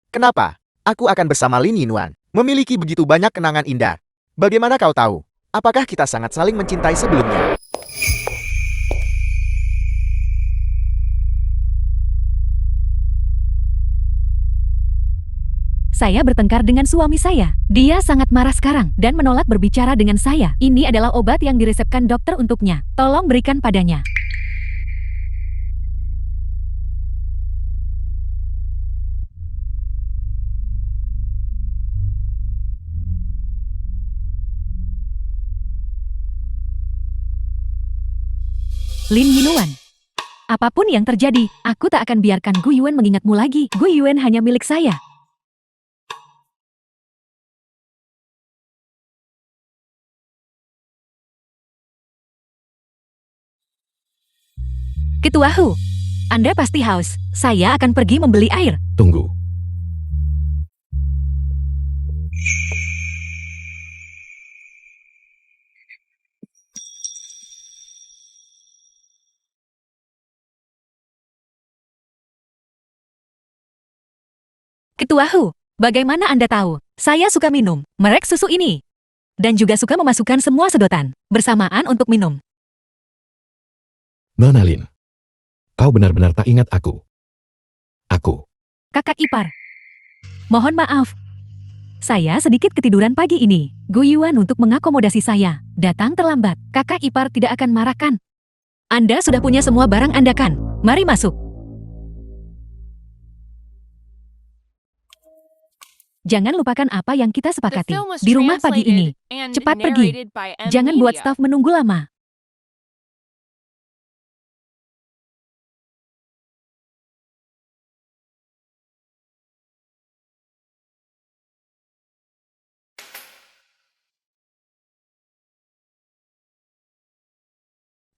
Speaker 3: Kenapa? Aku akan bersama Lin Yinwan, memiliki begitu banyak kenangan indah. Bagaimana kau tahu? Apakah kita sangat saling mencintai sebelumnya?
Speaker 2: Saya bertengkar dengan suami saya. Dia sangat marah sekarang dan menolak berbicara dengan saya. Ini adalah obat yang diresepkan dokter untuknya. Tolong berikan padanya. Lin Yinuan. Apapun yang terjadi, aku tak akan biarkan Gu Yuan mengingatmu lagi. Gu Yuan hanya milik saya. Ketua Hu, Anda pasti haus. Saya akan pergi membeli air.
Speaker 4: Tunggu.
Speaker 2: Ketua Hu, Bagaimana Anda tahu? Saya suka minum merek susu ini. Dan juga suka memasukkan semua sedotan bersamaan untuk minum.
Speaker 4: Nona Lin, kau benar-benar tak ingat aku. Aku.
Speaker 2: Kakak ipar. Mohon maaf. Saya sedikit ketiduran pagi ini. Gu Yuan untuk mengakomodasi saya. Datang terlambat. Kakak ipar tidak akan marahkan. Anda sudah punya semua barang Anda kan? Mari masuk. Jangan lupakan apa yang kita
Speaker 5: The
Speaker 2: sepakati
Speaker 5: film was
Speaker 2: di rumah pagi ini.
Speaker 5: translated and
Speaker 2: Cepat pergi.
Speaker 5: narrated by M.
Speaker 2: Jangan buat
Speaker 5: Media.
Speaker 2: staf menunggu lama.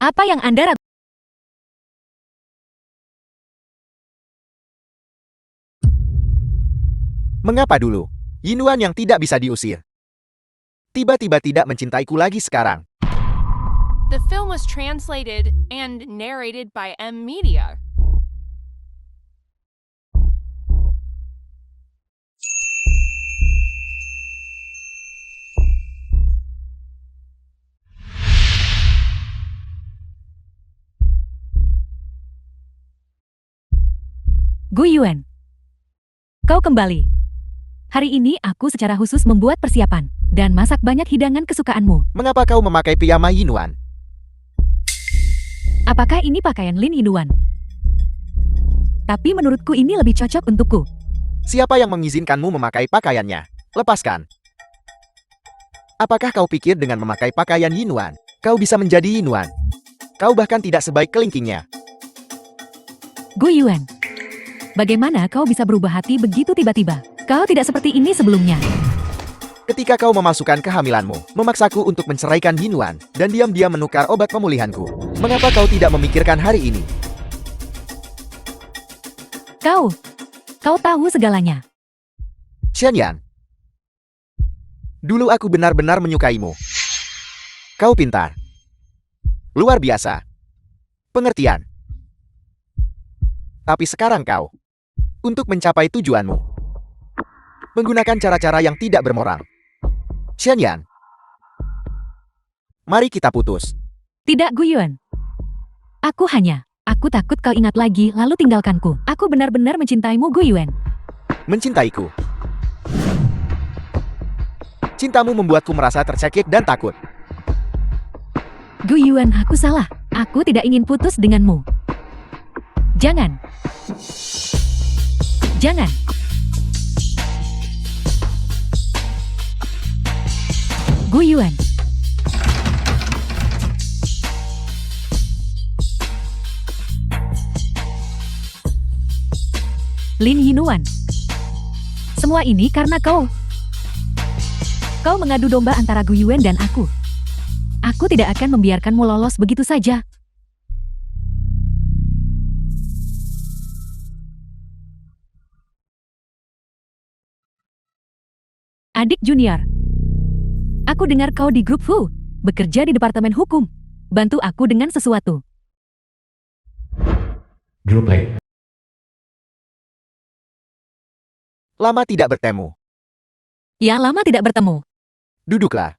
Speaker 2: Apa yang Anda ragu?
Speaker 3: Mengapa dulu? Yinuan yang tidak bisa diusir. Tiba-tiba tidak mencintaiku lagi sekarang.
Speaker 5: The film was translated and narrated by M. Media.
Speaker 2: Gu Yuan. Kau kembali. Hari ini aku secara khusus membuat persiapan dan masak banyak hidangan kesukaanmu.
Speaker 3: Mengapa kau memakai piyama Yinuan?
Speaker 2: Apakah ini pakaian Lin Yinuan? Tapi menurutku ini lebih cocok untukku.
Speaker 3: Siapa yang mengizinkanmu memakai pakaiannya? Lepaskan. Apakah kau pikir dengan memakai pakaian Yinuan, kau bisa menjadi Yinuan? Kau bahkan tidak sebaik kelingkingnya.
Speaker 2: Gu Yuan. Bagaimana kau bisa berubah hati begitu tiba-tiba? Kau tidak seperti ini sebelumnya.
Speaker 3: Ketika kau memasukkan kehamilanmu, memaksaku untuk menceraikan Yinuan, dan diam-diam menukar obat pemulihanku. Mengapa kau tidak memikirkan hari ini?
Speaker 2: Kau tahu segalanya.
Speaker 3: Xianyan. Dulu aku benar-benar menyukaimu. Kau pintar. Luar biasa. Pengertian. Tapi sekarang kau, untuk mencapai tujuanmu, menggunakan cara-cara yang tidak bermoral. Xianyan. Mari kita putus.
Speaker 2: Tidak, Gu Yuan. Aku takut kau ingat lagi lalu tinggalkanku. Aku benar-benar mencintaimu, Gu Yuan.
Speaker 3: Mencintaiku. Cintamu membuatku merasa tercekik dan takut.
Speaker 2: Gu Yuan, aku salah. Aku tidak ingin putus denganmu. Jangan. Jangan. Gu Yuan. Lin Yinuan. Semua ini karena kau. Kau mengadu domba antara Gu Yuan dan aku. Aku tidak akan membiarkanmu lolos begitu saja. Adik junior. Aku dengar kau di grup Hu, bekerja di Departemen Hukum. Bantu aku dengan sesuatu.
Speaker 1: Group Play.
Speaker 3: Lama tidak bertemu.
Speaker 2: Ya, lama tidak bertemu.
Speaker 3: Duduklah.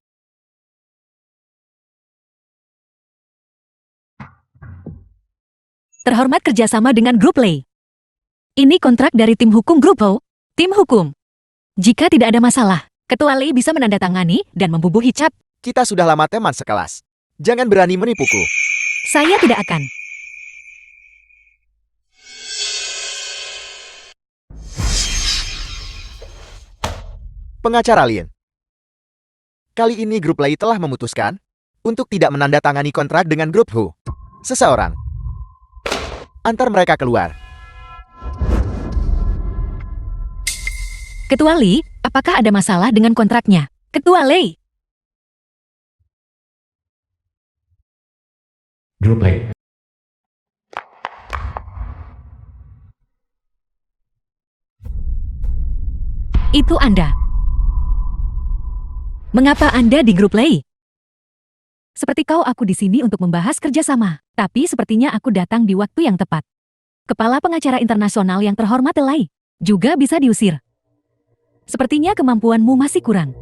Speaker 2: Terhormat kerjasama dengan grup Lei. Ini kontrak dari tim hukum grup Hu. Tim hukum. Jika tidak ada masalah, Ketua Lei bisa menandatangani dan membubuhi cap.
Speaker 3: Kita sudah lama teman sekelas. Jangan berani menipuku.
Speaker 2: Saya tidak akan.
Speaker 3: Pengacara Lin. Kali ini grup Lei telah memutuskan untuk tidak menandatangani kontrak dengan grup Hu. Seseorang. Antar mereka keluar.
Speaker 2: Ketua Lei, apakah ada masalah dengan kontraknya? Ketua Lei.
Speaker 1: Group Play.
Speaker 2: Itu Anda. Mengapa Anda di grup Lei? Seperti kau, aku di sini untuk membahas kerjasama. Tapi sepertinya aku datang di waktu yang tepat. Kepala pengacara internasional yang terhormat Lei juga bisa diusir. Sepertinya kemampuanmu masih kurang.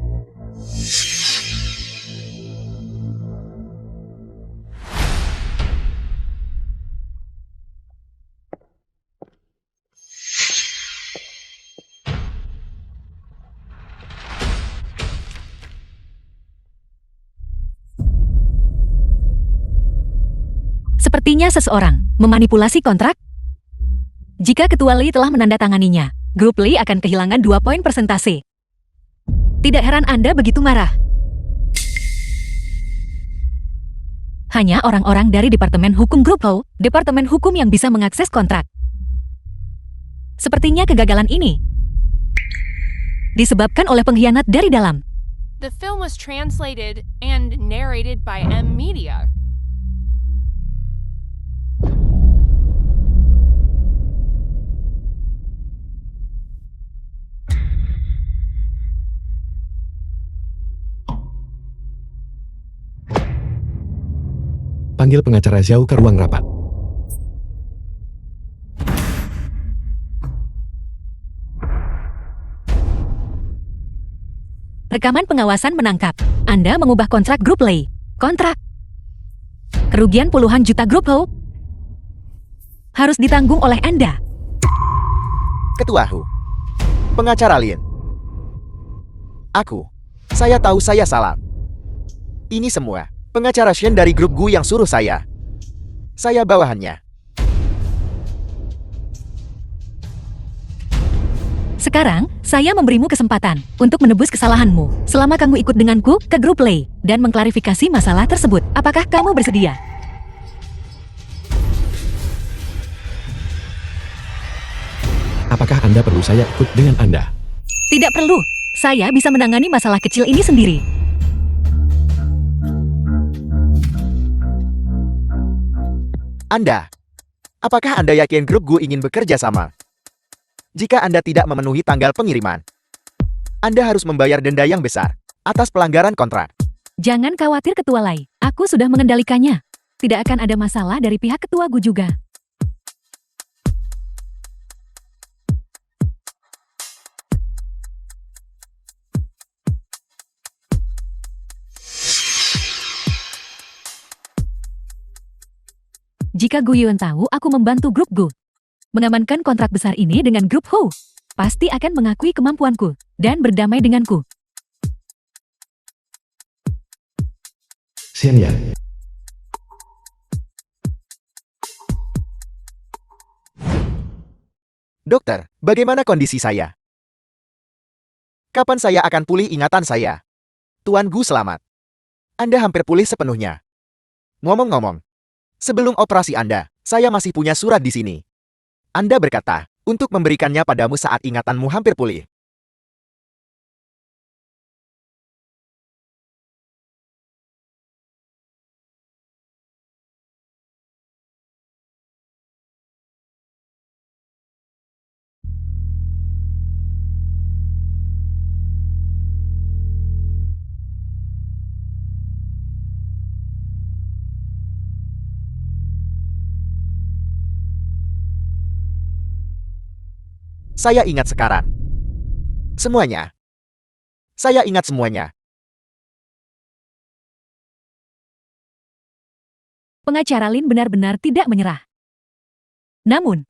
Speaker 2: Sepertinya seseorang memanipulasi kontrak. Jika Ketua Lee telah menandatanganinya, grup Lee akan kehilangan 2 poin persentase. Tidak heran Anda begitu marah. Hanya orang-orang dari Departemen Hukum Grup Ho, Departemen Hukum yang bisa mengakses kontrak. Sepertinya kegagalan ini disebabkan oleh pengkhianat dari dalam.
Speaker 5: The film was translated and narrated by M Media.
Speaker 4: Panggil pengacara Xiao ke ruang rapat.
Speaker 2: Rekaman pengawasan menangkap Anda mengubah kontrak grup Lee. Kontrak. Kerugian puluhan juta grup Ho harus ditanggung oleh Anda.
Speaker 3: Ketua Hu. Pengacara Lin. Saya tahu saya salah. Ini semua pengacara Shen dari grup Gu yang suruh saya. Saya bawahannya.
Speaker 2: Sekarang, saya memberimu kesempatan untuk menebus kesalahanmu selama kamu ikut denganku ke grup Lee dan mengklarifikasi masalah tersebut. Apakah kamu bersedia?
Speaker 4: Apakah Anda perlu saya ikut dengan Anda?
Speaker 2: Tidak perlu. Saya bisa menangani masalah kecil ini sendiri.
Speaker 3: Apakah Anda yakin grup Gu ingin bekerja sama? Jika Anda tidak memenuhi tanggal pengiriman, Anda harus membayar denda yang besar atas pelanggaran kontrak.
Speaker 2: Jangan khawatir Ketua Lai, aku sudah mengendalikannya. Tidak akan ada masalah dari pihak Ketua Gu juga. Jika Gu Yuan tahu aku membantu grup Gu mengamankan kontrak besar ini dengan grup Ho, pasti akan mengakui kemampuanku dan berdamai denganku.
Speaker 4: Xian Yan.
Speaker 3: Dokter, bagaimana kondisi saya? Kapan saya akan pulih ingatan saya? Tuan Gu selamat. Anda hampir pulih sepenuhnya. Ngomong-ngomong, sebelum operasi Anda, saya masih punya surat di sini. Anda berkata untuk memberikannya padamu saat ingatanmu hampir pulih. Saya ingat sekarang. Semuanya. Saya ingat semuanya.
Speaker 2: Pengacara Lin benar-benar tidak menyerah. Namun,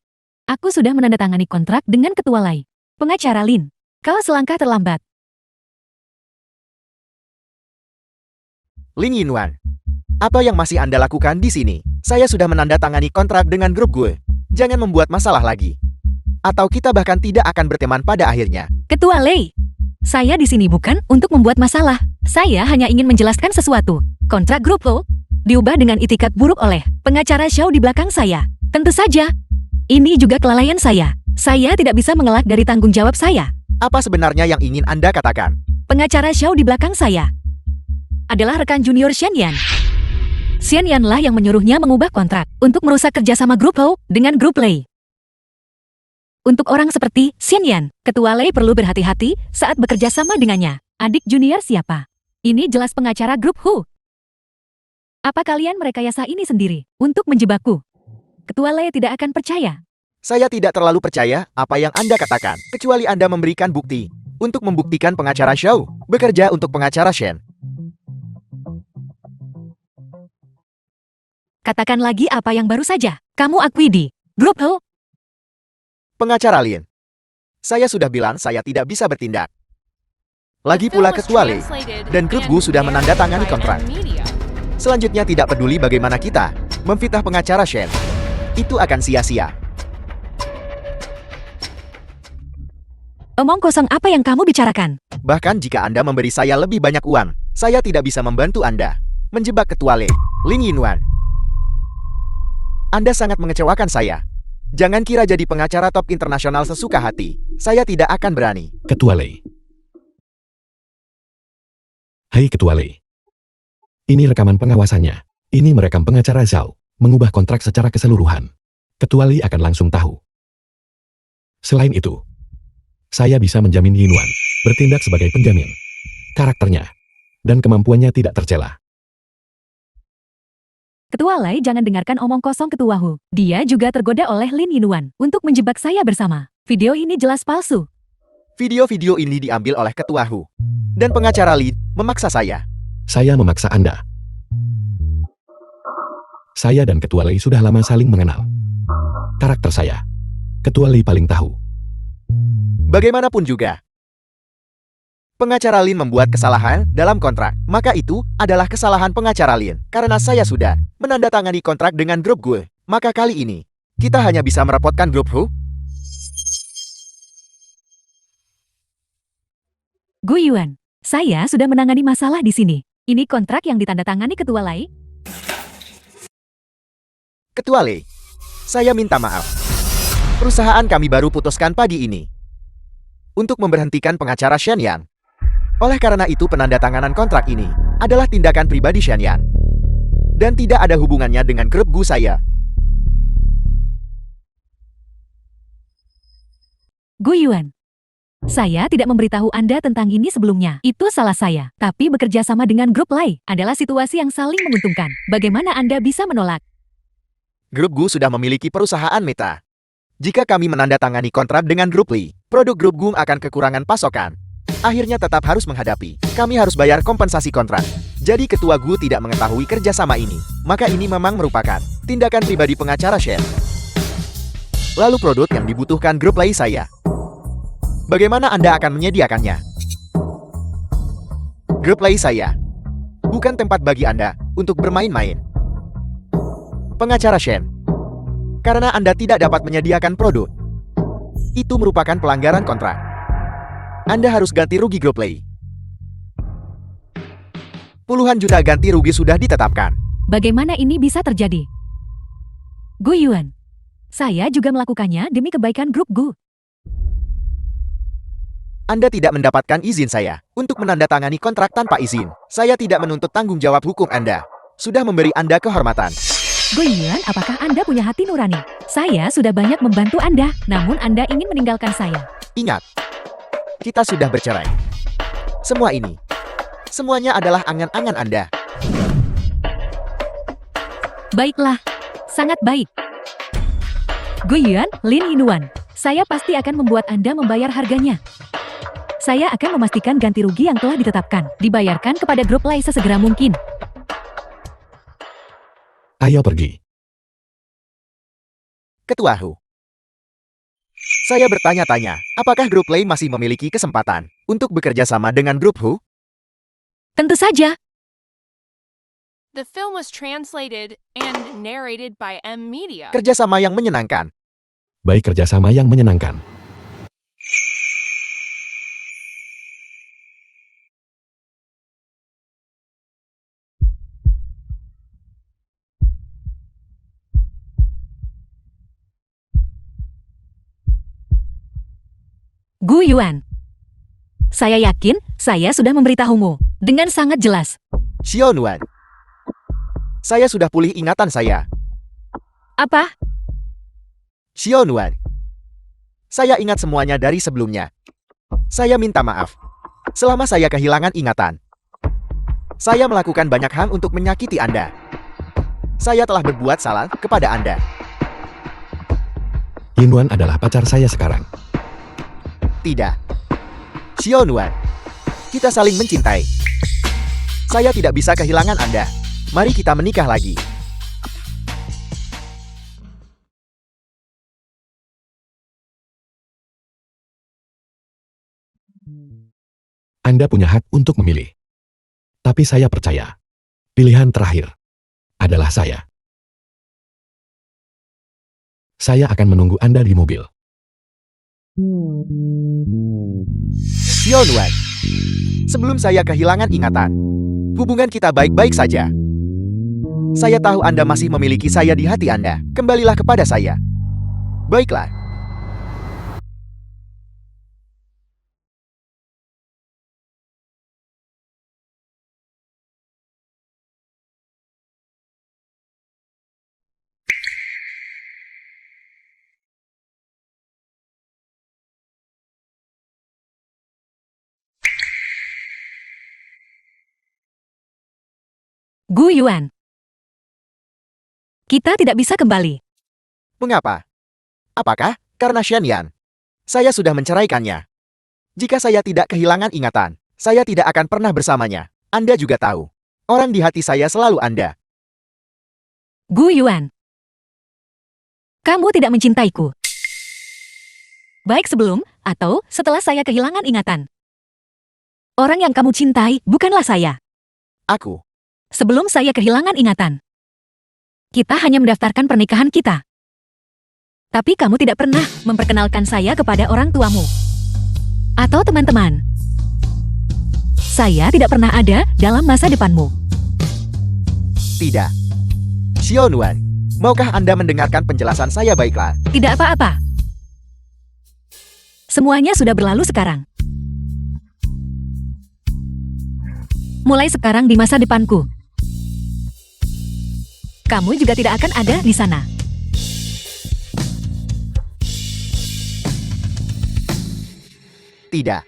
Speaker 2: aku sudah menandatangani kontrak dengan Ketua Lai. Pengacara Lin, kau selangkah terlambat.
Speaker 3: Lin Yinwan, apa yang masih Anda lakukan di sini? Saya sudah menandatangani kontrak dengan grup Gue. Jangan membuat masalah lagi. Atau kita bahkan tidak akan berteman pada akhirnya.
Speaker 2: Ketua Lei, saya di sini bukan untuk membuat masalah. Saya hanya ingin menjelaskan sesuatu. Kontrak grup Ho diubah dengan itikat buruk oleh pengacara Xiao di belakang saya. Tentu saja, ini juga kelalaian saya. Saya tidak bisa mengelak dari tanggung jawab saya.
Speaker 3: Apa sebenarnya yang ingin Anda katakan?
Speaker 2: Pengacara Xiao di belakang saya adalah rekan junior Xian Yan. Xian Yan lah yang menyuruhnya mengubah kontrak untuk merusak kerjasama grup Ho dengan grup Lei. Untuk orang seperti Xian Yan, Ketua Lei perlu berhati-hati saat bekerja sama dengannya. Adik junior siapa? Ini jelas pengacara grup Hu. Apa kalian merekayasa ini sendiri untuk menjebakku? Ketua Lei tidak akan percaya.
Speaker 3: Saya tidak terlalu percaya apa yang Anda katakan, kecuali Anda memberikan bukti. Untuk membuktikan pengacara Xiao bekerja untuk pengacara Shen.
Speaker 2: Katakan lagi apa yang baru saja kamu akui di grup Ho.
Speaker 3: Pengacara Lin. Saya sudah bilang saya tidak bisa bertindak. Lagi
Speaker 5: The
Speaker 3: pula
Speaker 5: film was
Speaker 3: Ketua Lei
Speaker 5: translated
Speaker 3: dan grup
Speaker 5: and
Speaker 3: Gu sudah
Speaker 5: narrated
Speaker 3: menandatangani
Speaker 5: by
Speaker 3: kontrak.
Speaker 5: M-Media.
Speaker 3: Selanjutnya tidak peduli bagaimana kita memfitnah pengacara Shen. Itu akan sia-sia.
Speaker 2: Omong kosong apa yang kamu bicarakan?
Speaker 3: Bahkan jika Anda memberi saya lebih banyak uang, saya tidak bisa membantu Anda menjebak Ketua Lei, Lin Yinwan. Anda sangat mengecewakan saya. Jangan kira jadi pengacara top internasional sesuka hati. Saya tidak akan berani.
Speaker 4: Ketua Lei. Hai Ketua Lei. Ini rekaman pengawasannya. Ini merekam pengacara Zhao mengubah kontrak secara keseluruhan. Ketua Lei akan langsung tahu. Selain itu, saya bisa menjamin Yinwan bertindak sebagai penjamin. Karakternya dan kemampuannya tidak tercela.
Speaker 2: Ketua Lei jangan dengarkan omong kosong Ketua Hu. Dia juga tergoda oleh Lin Yinwan untuk menjebak saya bersama. Video ini jelas palsu.
Speaker 3: Video-video ini diambil oleh Ketua Hu. Dan pengacara Lin memaksa saya.
Speaker 4: Saya memaksa Anda. Saya dan Ketua Lei sudah lama saling mengenal. Karakter saya, Ketua Lei paling tahu.
Speaker 3: Bagaimanapun juga, pengacara Lin membuat kesalahan dalam kontrak. Maka itu adalah kesalahan pengacara Lin. Karena saya sudah menandatangani kontrak dengan grup Gu. Maka kali ini, kita hanya bisa merepotkan grup Hu.
Speaker 2: Gu Yuan, saya sudah menangani masalah di sini. Ini kontrak yang ditandatangani Ketua Lei.
Speaker 3: Ketua Lei, saya minta maaf. Perusahaan kami baru putuskan pagi ini untuk memberhentikan pengacara Shen Yan. Oleh karena itu penandatanganan kontrak ini adalah tindakan pribadi Shen Yan. Dan tidak ada hubungannya dengan grup Gu saya.
Speaker 2: Gu Yuan, saya tidak memberitahu Anda tentang ini sebelumnya. Itu salah saya. Tapi bekerja sama dengan grup Lei adalah situasi yang saling menguntungkan. Bagaimana Anda bisa menolak?
Speaker 3: Grup Gu sudah memiliki perusahaan Meta. Jika kami menandatangani kontrak dengan grup Lei, produk grup Gu akan kekurangan pasokan. Akhirnya tetap harus menghadapi. Kami harus bayar kompensasi kontrak. Jadi Ketua Gu tidak mengetahui kerjasama ini. Maka ini memang merupakan tindakan pribadi pengacara Shen. Lalu produk yang dibutuhkan grup Lei saya. Bagaimana Anda akan menyediakannya? Grup Lei saya bukan tempat bagi Anda untuk bermain-main. Pengacara Shen, karena Anda tidak dapat menyediakan produk, itu merupakan pelanggaran kontrak. Anda harus ganti rugi grup Lei. Puluhan juta ganti rugi sudah ditetapkan.
Speaker 2: Bagaimana ini bisa terjadi? Gu Yuan, saya juga melakukannya demi kebaikan grup Gu.
Speaker 3: Anda tidak mendapatkan izin saya untuk menandatangani kontrak tanpa izin. Saya tidak menuntut tanggung jawab hukum Anda. Sudah memberi Anda kehormatan.
Speaker 2: Gu Yuan, apakah Anda punya hati nurani? Saya sudah banyak membantu Anda, namun Anda ingin meninggalkan saya.
Speaker 3: Ingat, kita sudah bercerai. Semua ini, semuanya adalah angan-angan Anda.
Speaker 2: Baiklah, sangat baik. Gu Yuan, Lin Yinwan, saya pasti akan membuat Anda membayar harganya. Saya akan memastikan ganti rugi yang telah ditetapkan, dibayarkan kepada grup Lei sesegera mungkin.
Speaker 4: Ayo pergi.
Speaker 3: Ketua Hu, saya bertanya-tanya, apakah grup Lei masih memiliki kesempatan untuk bekerja sama dengan grup Hu?
Speaker 2: Tentu saja.
Speaker 5: The film was translated and narrated by M-Media.
Speaker 3: Kerjasama yang menyenangkan.
Speaker 4: Baik, kerjasama yang menyenangkan.
Speaker 2: Gu Yuan, saya yakin saya sudah memberitahumu dengan sangat jelas.
Speaker 3: Xiao Nuan, saya sudah pulih ingatan saya.
Speaker 2: Apa?
Speaker 3: Xiao Nuan, saya ingat semuanya dari sebelumnya. Saya minta maaf. Selama saya kehilangan ingatan, saya melakukan banyak hal untuk menyakiti Anda. Saya telah berbuat salah kepada Anda.
Speaker 4: Yinwan adalah pacar saya sekarang.
Speaker 3: Tidak. Xiaonuan, kita saling mencintai. Saya tidak bisa kehilangan Anda. Mari kita menikah lagi.
Speaker 4: Anda punya hak untuk memilih. Tapi saya percaya, pilihan terakhir adalah saya. Saya akan menunggu Anda di mobil.
Speaker 3: Xiaonuan, sebelum saya kehilangan ingatan, hubungan kita baik-baik saja. Saya tahu Anda masih memiliki saya di hati Anda. Kembalilah kepada saya. Baiklah.
Speaker 2: Gu Yuan. Kita tidak bisa kembali.
Speaker 3: Mengapa? Apakah karena Shen Yan? Saya sudah menceraikannya. Jika saya tidak kehilangan ingatan, saya tidak akan pernah bersamanya. Anda juga tahu. Orang di hati saya selalu Anda.
Speaker 2: Gu Yuan. Kamu tidak mencintaiku. Baik sebelum atau setelah saya kehilangan ingatan. Orang yang kamu cintai bukanlah saya.
Speaker 3: Aku.
Speaker 2: Sebelum saya kehilangan ingatan. Kita hanya mendaftarkan pernikahan kita. Tapi kamu tidak pernah memperkenalkan saya kepada orang tuamu. Atau teman-teman. Saya tidak pernah ada dalam masa depanmu.
Speaker 3: Tidak. Xiaonuan, maukah Anda mendengarkan penjelasan saya baiklah?
Speaker 2: Tidak apa-apa. Semuanya sudah berlalu sekarang. Mulai sekarang di masa depanku. Kamu juga tidak akan ada di sana.
Speaker 3: Tidak.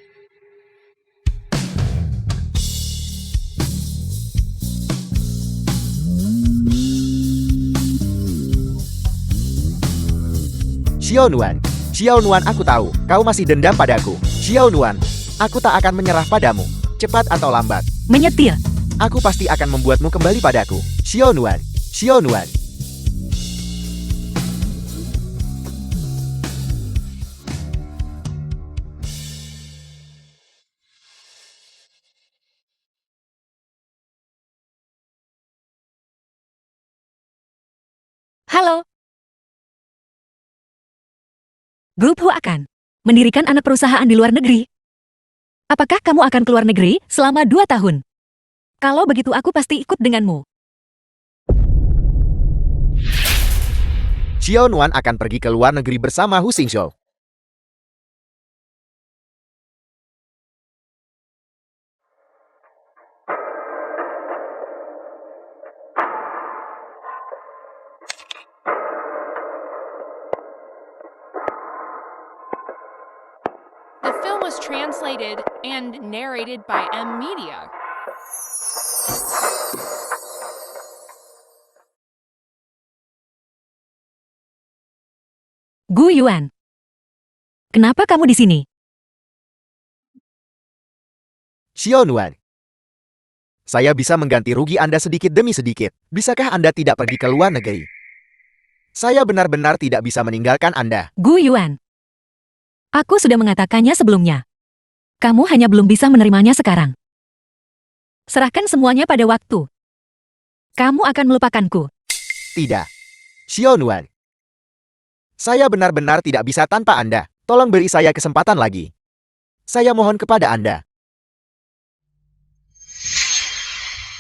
Speaker 3: Xiaonuan, Xiaonuan, aku tahu, kau masih dendam padaku. Xiaonuan, aku tak akan menyerah padamu, cepat atau lambat.
Speaker 2: Menyetir.
Speaker 3: Aku pasti akan membuatmu kembali padaku. Xiaonuan, Xiaonuan.
Speaker 2: Halo. Grup Hu akan mendirikan anak perusahaan di luar negeri. Apakah kamu akan keluar negeri selama 2 tahun? Kalau begitu aku pasti ikut denganmu.
Speaker 3: Xiaonuan akan pergi ke luar negeri bersama Hu Xingzhou.
Speaker 5: The film was translated and narrated by M Media.
Speaker 2: Gu Yuan. Kenapa kamu di sini?
Speaker 3: Xiaonuan, saya bisa mengganti rugi Anda sedikit demi sedikit. Bisakah Anda tidak pergi ke luar negeri? Saya benar-benar tidak bisa meninggalkan Anda.
Speaker 2: Gu Yuan. Aku sudah mengatakannya sebelumnya. Kamu hanya belum bisa menerimanya sekarang. Serahkan semuanya pada waktu. Kamu akan melupakanku.
Speaker 3: Tidak. Xiaonuan, saya benar-benar tidak bisa tanpa Anda. Tolong beri saya kesempatan lagi. Saya mohon kepada Anda.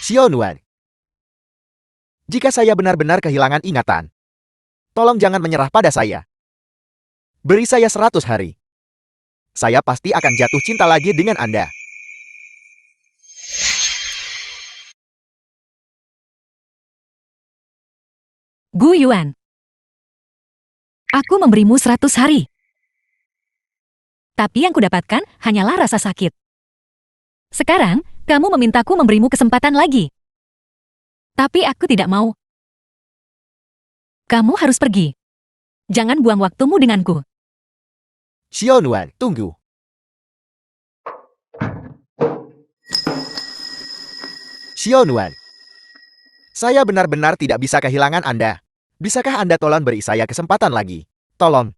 Speaker 3: Xiaonuan, jika saya benar-benar kehilangan ingatan, tolong jangan menyerah pada saya. Beri saya 100 hari. Saya pasti akan jatuh cinta lagi dengan Anda.
Speaker 2: Gu Yuan. Aku memberimu 100 hari. Tapi yang kudapatkan hanyalah rasa sakit. Sekarang, kamu memintaku memberimu kesempatan lagi. Tapi aku tidak mau. Kamu harus pergi. Jangan buang waktumu denganku.
Speaker 3: Xiaonuan, tunggu. Xiaonuan. Saya benar-benar tidak bisa kehilangan Anda. Bisakah Anda tolong beri saya kesempatan lagi? Tolong.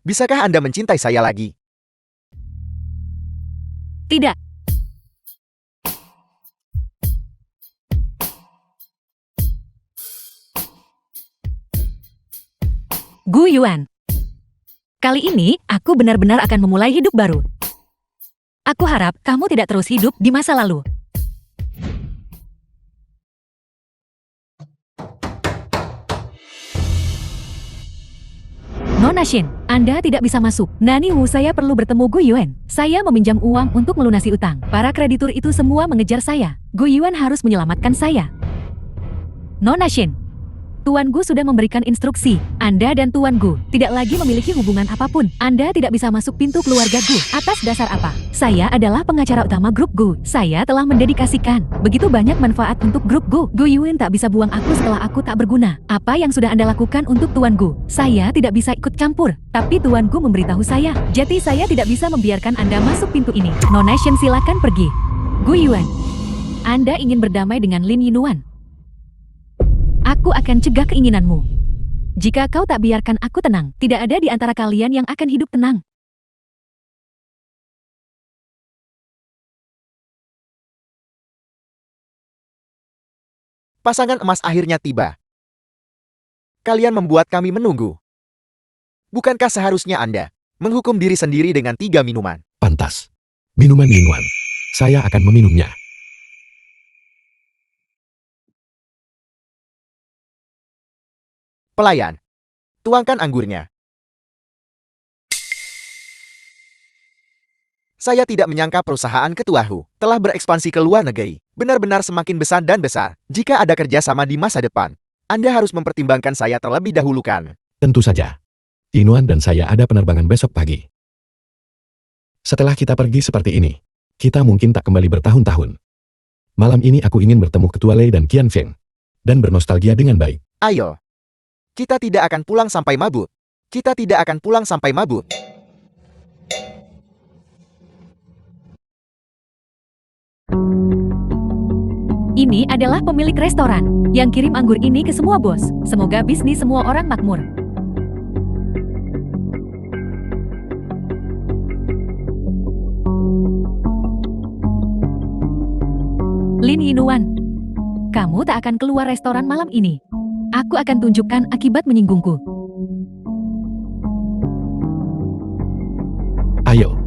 Speaker 3: Bisakah Anda mencintai saya lagi?
Speaker 2: Tidak. Gu Yuan. Kali ini, aku benar-benar akan memulai hidup baru. Aku harap kamu tidak terus hidup di masa lalu. Nona Shin, Anda tidak bisa masuk. Nani Wu, saya perlu bertemu Gu Yuan. Saya meminjam uang untuk melunasi utang. Para kreditur itu semua mengejar saya. Gu Yuan harus menyelamatkan saya. Nona Shin, Tuan Gu sudah memberikan instruksi. Anda dan Tuan Gu tidak lagi memiliki hubungan apapun. Anda tidak bisa masuk pintu keluarga Gu. Atas dasar apa? Saya adalah pengacara utama grup Gu. Saya telah mendedikasikan begitu banyak manfaat untuk grup Gu. Gu Yuan tak bisa buang aku setelah aku tak berguna. Apa yang sudah Anda lakukan untuk Tuan Gu? Saya tidak bisa ikut campur. Tapi Tuan Gu memberitahu saya. Jadi saya tidak bisa membiarkan Anda masuk pintu ini. Nona Shin, silakan pergi. Gu Yuan, Anda ingin berdamai dengan Lin Yinuan. Aku akan cegah keinginanmu. Jika kau tak biarkan aku tenang, tidak ada di antara kalian yang akan hidup tenang.
Speaker 3: Pasangan emas akhirnya tiba. Kalian membuat kami menunggu. Bukankah seharusnya Anda menghukum diri sendiri dengan 3 minuman?
Speaker 4: Pantas. Minuman Yinuan. Saya akan meminumnya.
Speaker 3: Pelayan, tuangkan anggurnya. Saya tidak menyangka perusahaan Ketua Hu telah berekspansi ke luar negeri. Benar-benar semakin besar dan besar. Jika ada kerjasama di masa depan, Anda harus mempertimbangkan saya terlebih dahulu kan?
Speaker 4: Tentu saja. Yinuan dan saya ada penerbangan besok pagi. Setelah kita pergi seperti ini, kita mungkin tak kembali bertahun-tahun. Malam ini aku ingin bertemu Ketua Lei dan Qian Feng, dan bernostalgia dengan baik.
Speaker 3: Ayo. Kita tidak akan pulang sampai mabuk. Kita tidak akan pulang sampai mabuk.
Speaker 2: Ini adalah pemilik restoran yang kirim anggur ini ke semua bos. Semoga bisnis semua orang makmur. Lin Yinuan, kamu tak akan keluar restoran malam ini. Aku akan tunjukkan akibat menyinggungku.
Speaker 4: Ayo.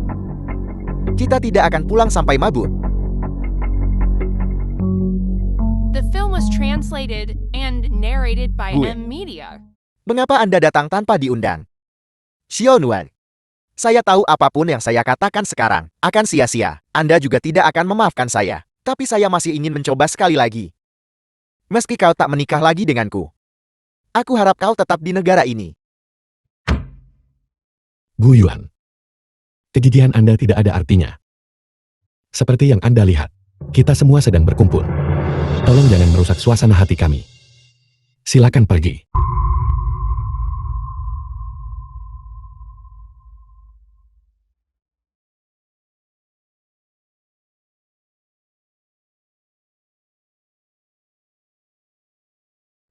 Speaker 3: Kita tidak akan pulang sampai mabuk.
Speaker 5: The film was translated and narrated by
Speaker 3: Gue.
Speaker 5: M Media.
Speaker 3: Mengapa Anda datang tanpa diundang? Xiaonuan, saya tahu apapun yang saya katakan sekarang akan sia-sia. Anda juga tidak akan memaafkan saya. Tapi saya masih ingin mencoba sekali lagi. Meski kau tak menikah lagi denganku, aku harap kau tetap di negara ini.
Speaker 4: Gu Yuan. Kegigihan Anda tidak ada artinya. Seperti yang Anda lihat, kita semua sedang berkumpul. Tolong jangan merusak suasana hati kami. Silakan pergi.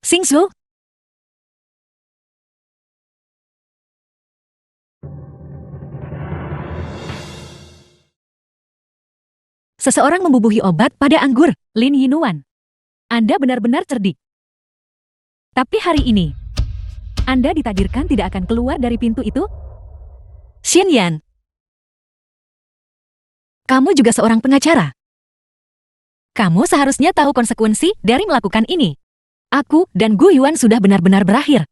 Speaker 2: Xingsu, seseorang membubuhi obat pada anggur. Lin Yinuan, Anda benar-benar cerdik. Tapi hari ini, Anda ditakdirkan tidak akan keluar dari pintu itu. Xin Yan, kamu juga seorang pengacara. Kamu seharusnya tahu konsekuensi dari melakukan ini. Aku dan Gu Yuan sudah benar-benar berakhir.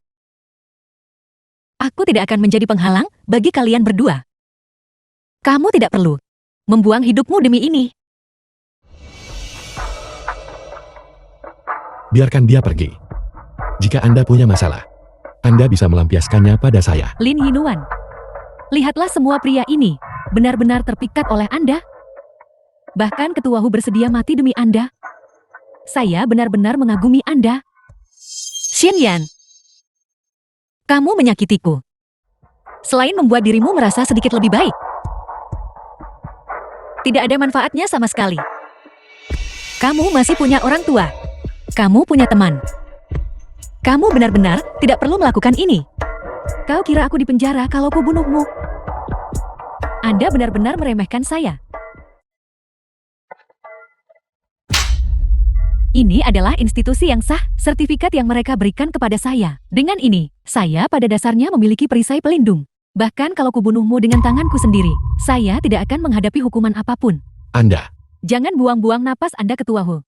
Speaker 2: Aku tidak akan menjadi penghalang bagi kalian berdua. Kamu tidak perlu membuang hidupmu demi ini.
Speaker 4: Biarkan dia pergi. Jika Anda punya masalah, Anda bisa melampiaskannya pada saya.
Speaker 2: Lin Yinuan, lihatlah semua pria ini benar-benar terpikat oleh Anda. Bahkan Ketua Hu bersedia mati demi Anda. Saya benar-benar mengagumi Anda. Xin Yan, kamu menyakitiku. Selain membuat dirimu merasa sedikit lebih baik, tidak ada manfaatnya sama sekali. Kamu masih punya orang tua. Kamu punya teman. Kamu benar-benar tidak perlu melakukan ini. Kau kira aku di penjara kalau ku bunuhmu? Anda benar-benar meremehkan saya. Ini adalah institusi yang sah, sertifikat yang mereka berikan kepada saya. Dengan ini, saya pada dasarnya memiliki perisai pelindung. Bahkan kalau kubunuhmu dengan tanganku sendiri, saya tidak akan menghadapi hukuman apapun.
Speaker 4: Anda,
Speaker 2: Jangan buang-buang napas Anda, Ketua Hu.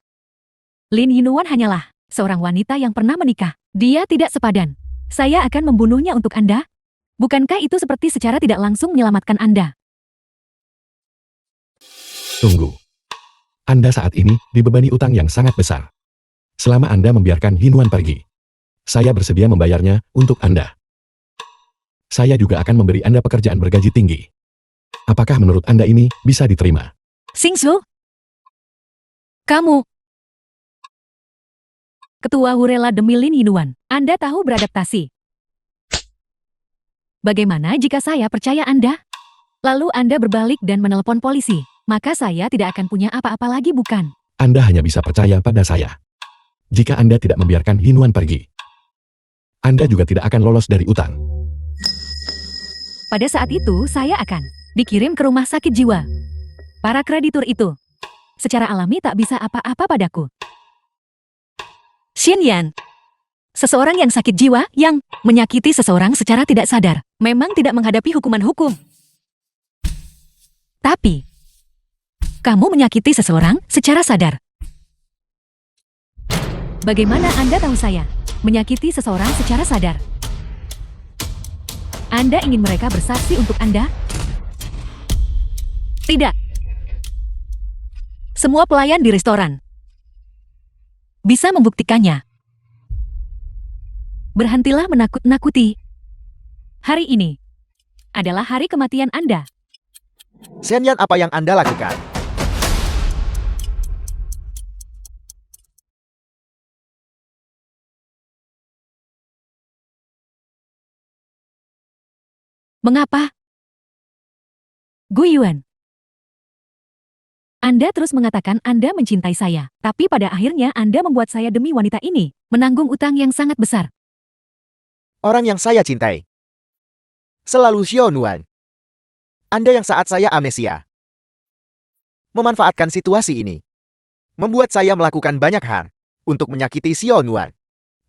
Speaker 2: Lin Yinuan hanyalah seorang wanita yang pernah menikah. Dia tidak sepadan. Saya akan membunuhnya untuk Anda. Bukankah itu seperti secara tidak langsung menyelamatkan Anda?
Speaker 4: tunggu. Anda saat ini dibebani utang yang sangat besar. Selama Anda membiarkan Hinuan pergi, saya bersedia membayarnya untuk Anda. Saya juga akan memberi Anda pekerjaan bergaji tinggi. Apakah menurut Anda ini bisa diterima?
Speaker 2: Xingsu? Kamu. Ketua Hu rela demi Lin Yinuan. Anda tahu beradaptasi. Bagaimana jika saya percaya Anda? Lalu Anda berbalik dan menelepon polisi. Maka saya tidak akan punya apa-apa lagi, bukan?
Speaker 4: Anda hanya bisa percaya pada saya. Jika Anda tidak membiarkan Hinuan pergi, Anda juga tidak akan lolos dari utang.
Speaker 2: Pada saat itu saya akan dikirim ke rumah sakit jiwa. Para kreditur itu secara alami tak bisa apa-apa padaku. Xin Yan, seseorang yang sakit jiwa yang menyakiti seseorang secara tidak sadar memang tidak menghadapi hukuman hukum. Tapi kamu menyakiti seseorang secara sadar. Bagaimana Anda tahu saya menyakiti seseorang secara sadar? Anda ingin mereka bersaksi untuk Anda? Tidak. Semua pelayan di restoran bisa membuktikannya. Berhentilah menakut-nakuti. Hari ini adalah hari kematian Anda.
Speaker 3: Shen Yan, apa yang Anda lakukan?
Speaker 2: Mengapa? Gu Yuan, Anda terus mengatakan Anda mencintai saya, tapi pada akhirnya Anda membuat saya demi wanita ini menanggung utang yang sangat besar.
Speaker 3: Orang yang saya cintai selalu Xiao Nuan. Anda yang saat saya amnesia memanfaatkan situasi ini, membuat saya melakukan banyak hal untuk menyakiti Xiao Nuan.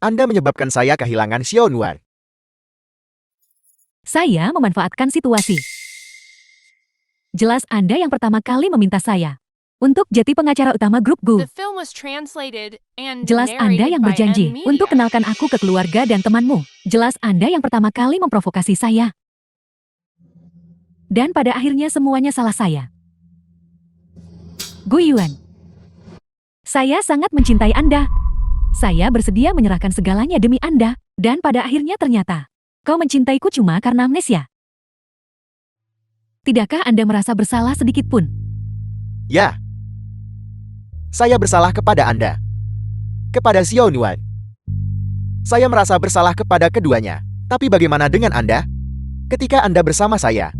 Speaker 3: Anda menyebabkan saya kehilangan Xiao Nuan.
Speaker 2: Saya memanfaatkan situasi. Jelas Anda yang pertama kali meminta saya untuk jadi pengacara utama grup Gu.
Speaker 5: The film was translated and
Speaker 2: Jelas Anda
Speaker 5: narrated
Speaker 2: yang
Speaker 5: by
Speaker 2: berjanji
Speaker 5: M Media.
Speaker 2: untuk kenalkan aku ke keluarga dan temanmu. Jelas Anda yang pertama kali memprovokasi saya. Dan pada akhirnya semuanya salah saya. Gu Yuan, saya sangat mencintai Anda. Saya bersedia menyerahkan segalanya demi Anda. Dan pada akhirnya ternyata, kau mencintaiku cuma karena amnesia. Tidakkah Anda merasa bersalah sedikit pun?
Speaker 3: Ya. Saya bersalah kepada Anda. Kepada Xiao Nuan. Saya merasa bersalah kepada keduanya. Tapi bagaimana dengan Anda? Ketika Anda bersama saya,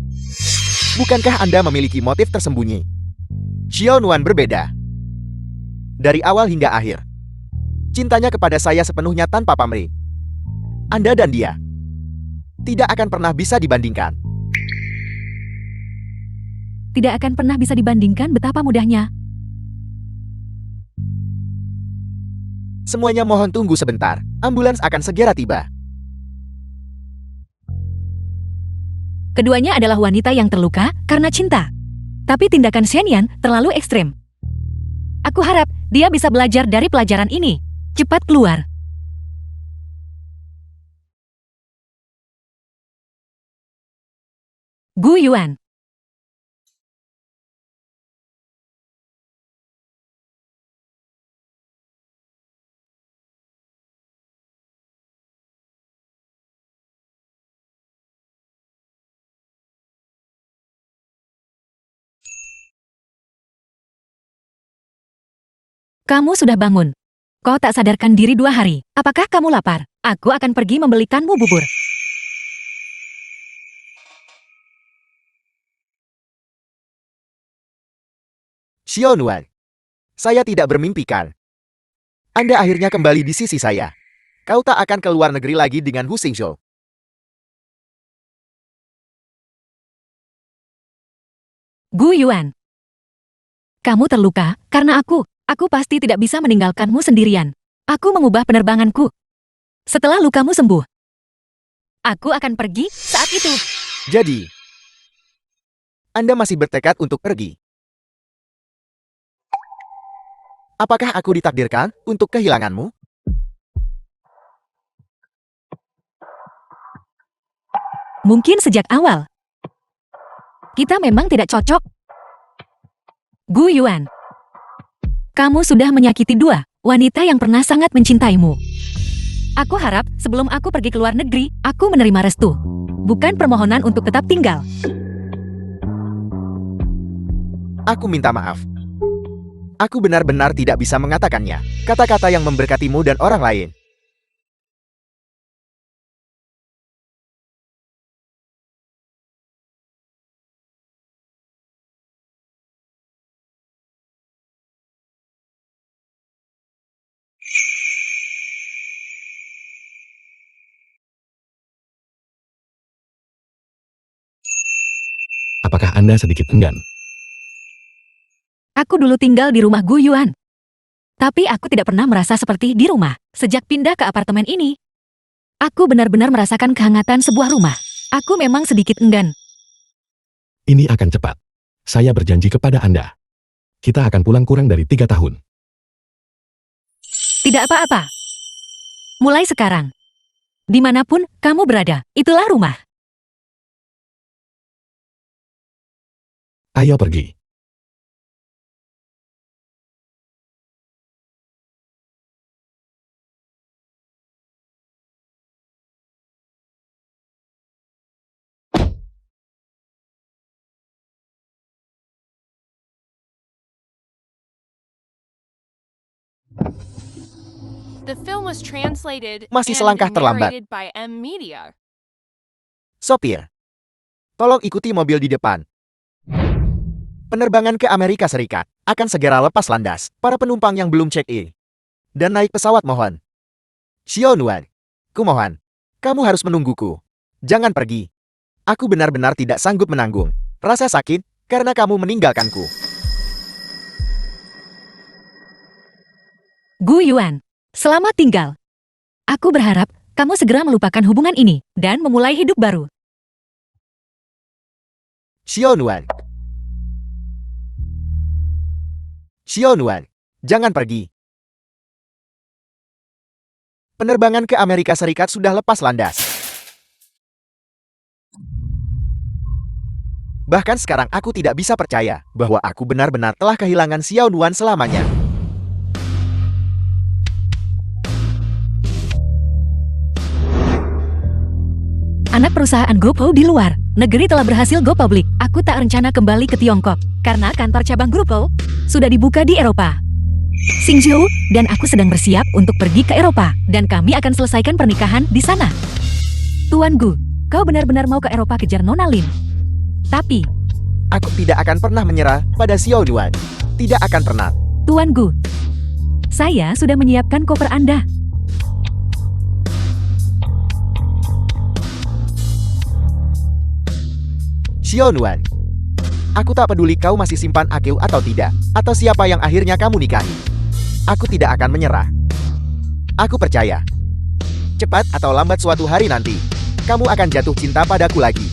Speaker 3: bukankah Anda memiliki motif tersembunyi? Xiao Nuan berbeda. Dari awal hingga akhir, cintanya kepada saya sepenuhnya tanpa pamrih. Anda dan dia tidak akan pernah bisa dibandingkan.
Speaker 2: Tidak akan pernah bisa dibandingkan, betapa mudahnya.
Speaker 3: Semuanya mohon tunggu sebentar. Ambulans akan segera tiba.
Speaker 2: Keduanya adalah wanita yang terluka karena cinta. Tapi tindakan Shen Yan terlalu ekstrim. Aku harap dia bisa belajar dari pelajaran ini. Cepat keluar. Gu Yuan. Kamu sudah bangun. Kau tak sadarkan diri 2 hari. Apakah kamu lapar? Aku akan pergi membelikanmu bubur.
Speaker 3: Xiao Nuan. Saya tidak bermimpikan. Anda akhirnya kembali di sisi saya. Kau tak akan keluar negeri lagi dengan Hu Xingzhou.
Speaker 2: Gu Yuan. Kamu terluka karena aku. Aku pasti tidak bisa meninggalkanmu sendirian. Aku mengubah penerbanganku. Setelah lukamu sembuh, aku akan pergi saat itu.
Speaker 3: Jadi, Anda masih bertekad untuk pergi. Apakah aku ditakdirkan untuk kehilanganmu?
Speaker 2: Mungkin sejak awal. Kita memang tidak cocok. Gu Yuan. Kamu sudah menyakiti dua wanita yang pernah sangat mencintaimu. Aku harap sebelum aku pergi ke luar negeri, aku menerima restu. Bukan permohonan untuk tetap tinggal.
Speaker 3: Aku minta maaf. Aku benar-benar tidak bisa mengatakannya. Kata-kata yang memberkatimu dan orang lain.
Speaker 4: Apakah Anda sedikit enggan?
Speaker 2: Aku dulu tinggal di rumah Gu Yuan. Tapi aku tidak pernah merasa seperti di rumah. Sejak pindah ke apartemen ini, aku benar-benar merasakan kehangatan sebuah rumah. Aku memang sedikit enggan.
Speaker 4: Ini akan cepat. Saya berjanji kepada Anda. Kita akan pulang kurang dari 3 tahun.
Speaker 2: Tidak apa-apa. Mulai sekarang, dimanapun kamu berada, itulah rumah.
Speaker 4: Ayo pergi.
Speaker 5: The film was translated
Speaker 3: Masih
Speaker 5: and
Speaker 3: selangkah terlambat.
Speaker 5: narrated by M Media.
Speaker 3: Sopir, tolong ikuti mobil di depan. Penerbangan ke Amerika Serikat akan segera lepas landas. Para penumpang yang belum check-in dan naik pesawat mohon. Xiao Nuan, kumohon, kamu harus menungguku. Jangan pergi. Aku benar-benar tidak sanggup menanggung rasa sakit karena kamu meninggalkanku.
Speaker 2: Gu Yuan, selamat tinggal. Aku berharap kamu segera melupakan hubungan ini dan memulai hidup baru.
Speaker 3: Xiao Nuan. Xiao Nuan, jangan pergi. Penerbangan ke Amerika Serikat sudah lepas landas. Bahkan sekarang aku tidak bisa percaya bahwa aku benar-benar telah kehilangan Xiao Nuan selamanya.
Speaker 2: Anak perusahaan GoPro di luar negeri telah berhasil go public. Aku tak rencana kembali ke Tiongkok karena kantor cabang GoPro sudah dibuka di Eropa. Xingzhou dan aku sedang bersiap untuk pergi ke Eropa dan kami akan selesaikan pernikahan di sana. Tuan Gu, kau benar-benar mau ke Eropa kejar Nona Lin. Tapi,
Speaker 3: Aku tidak akan pernah menyerah pada Xiao Nuan. Tidak akan pernah.
Speaker 2: Tuan Gu, saya sudah menyiapkan koper Anda.
Speaker 3: Xiao Nuan. Aku tak peduli kau masih simpan Akeu atau tidak, atau siapa yang akhirnya kamu nikahi. Aku tidak akan menyerah. Aku percaya. Cepat atau lambat suatu hari nanti, kamu akan jatuh cinta padaku lagi.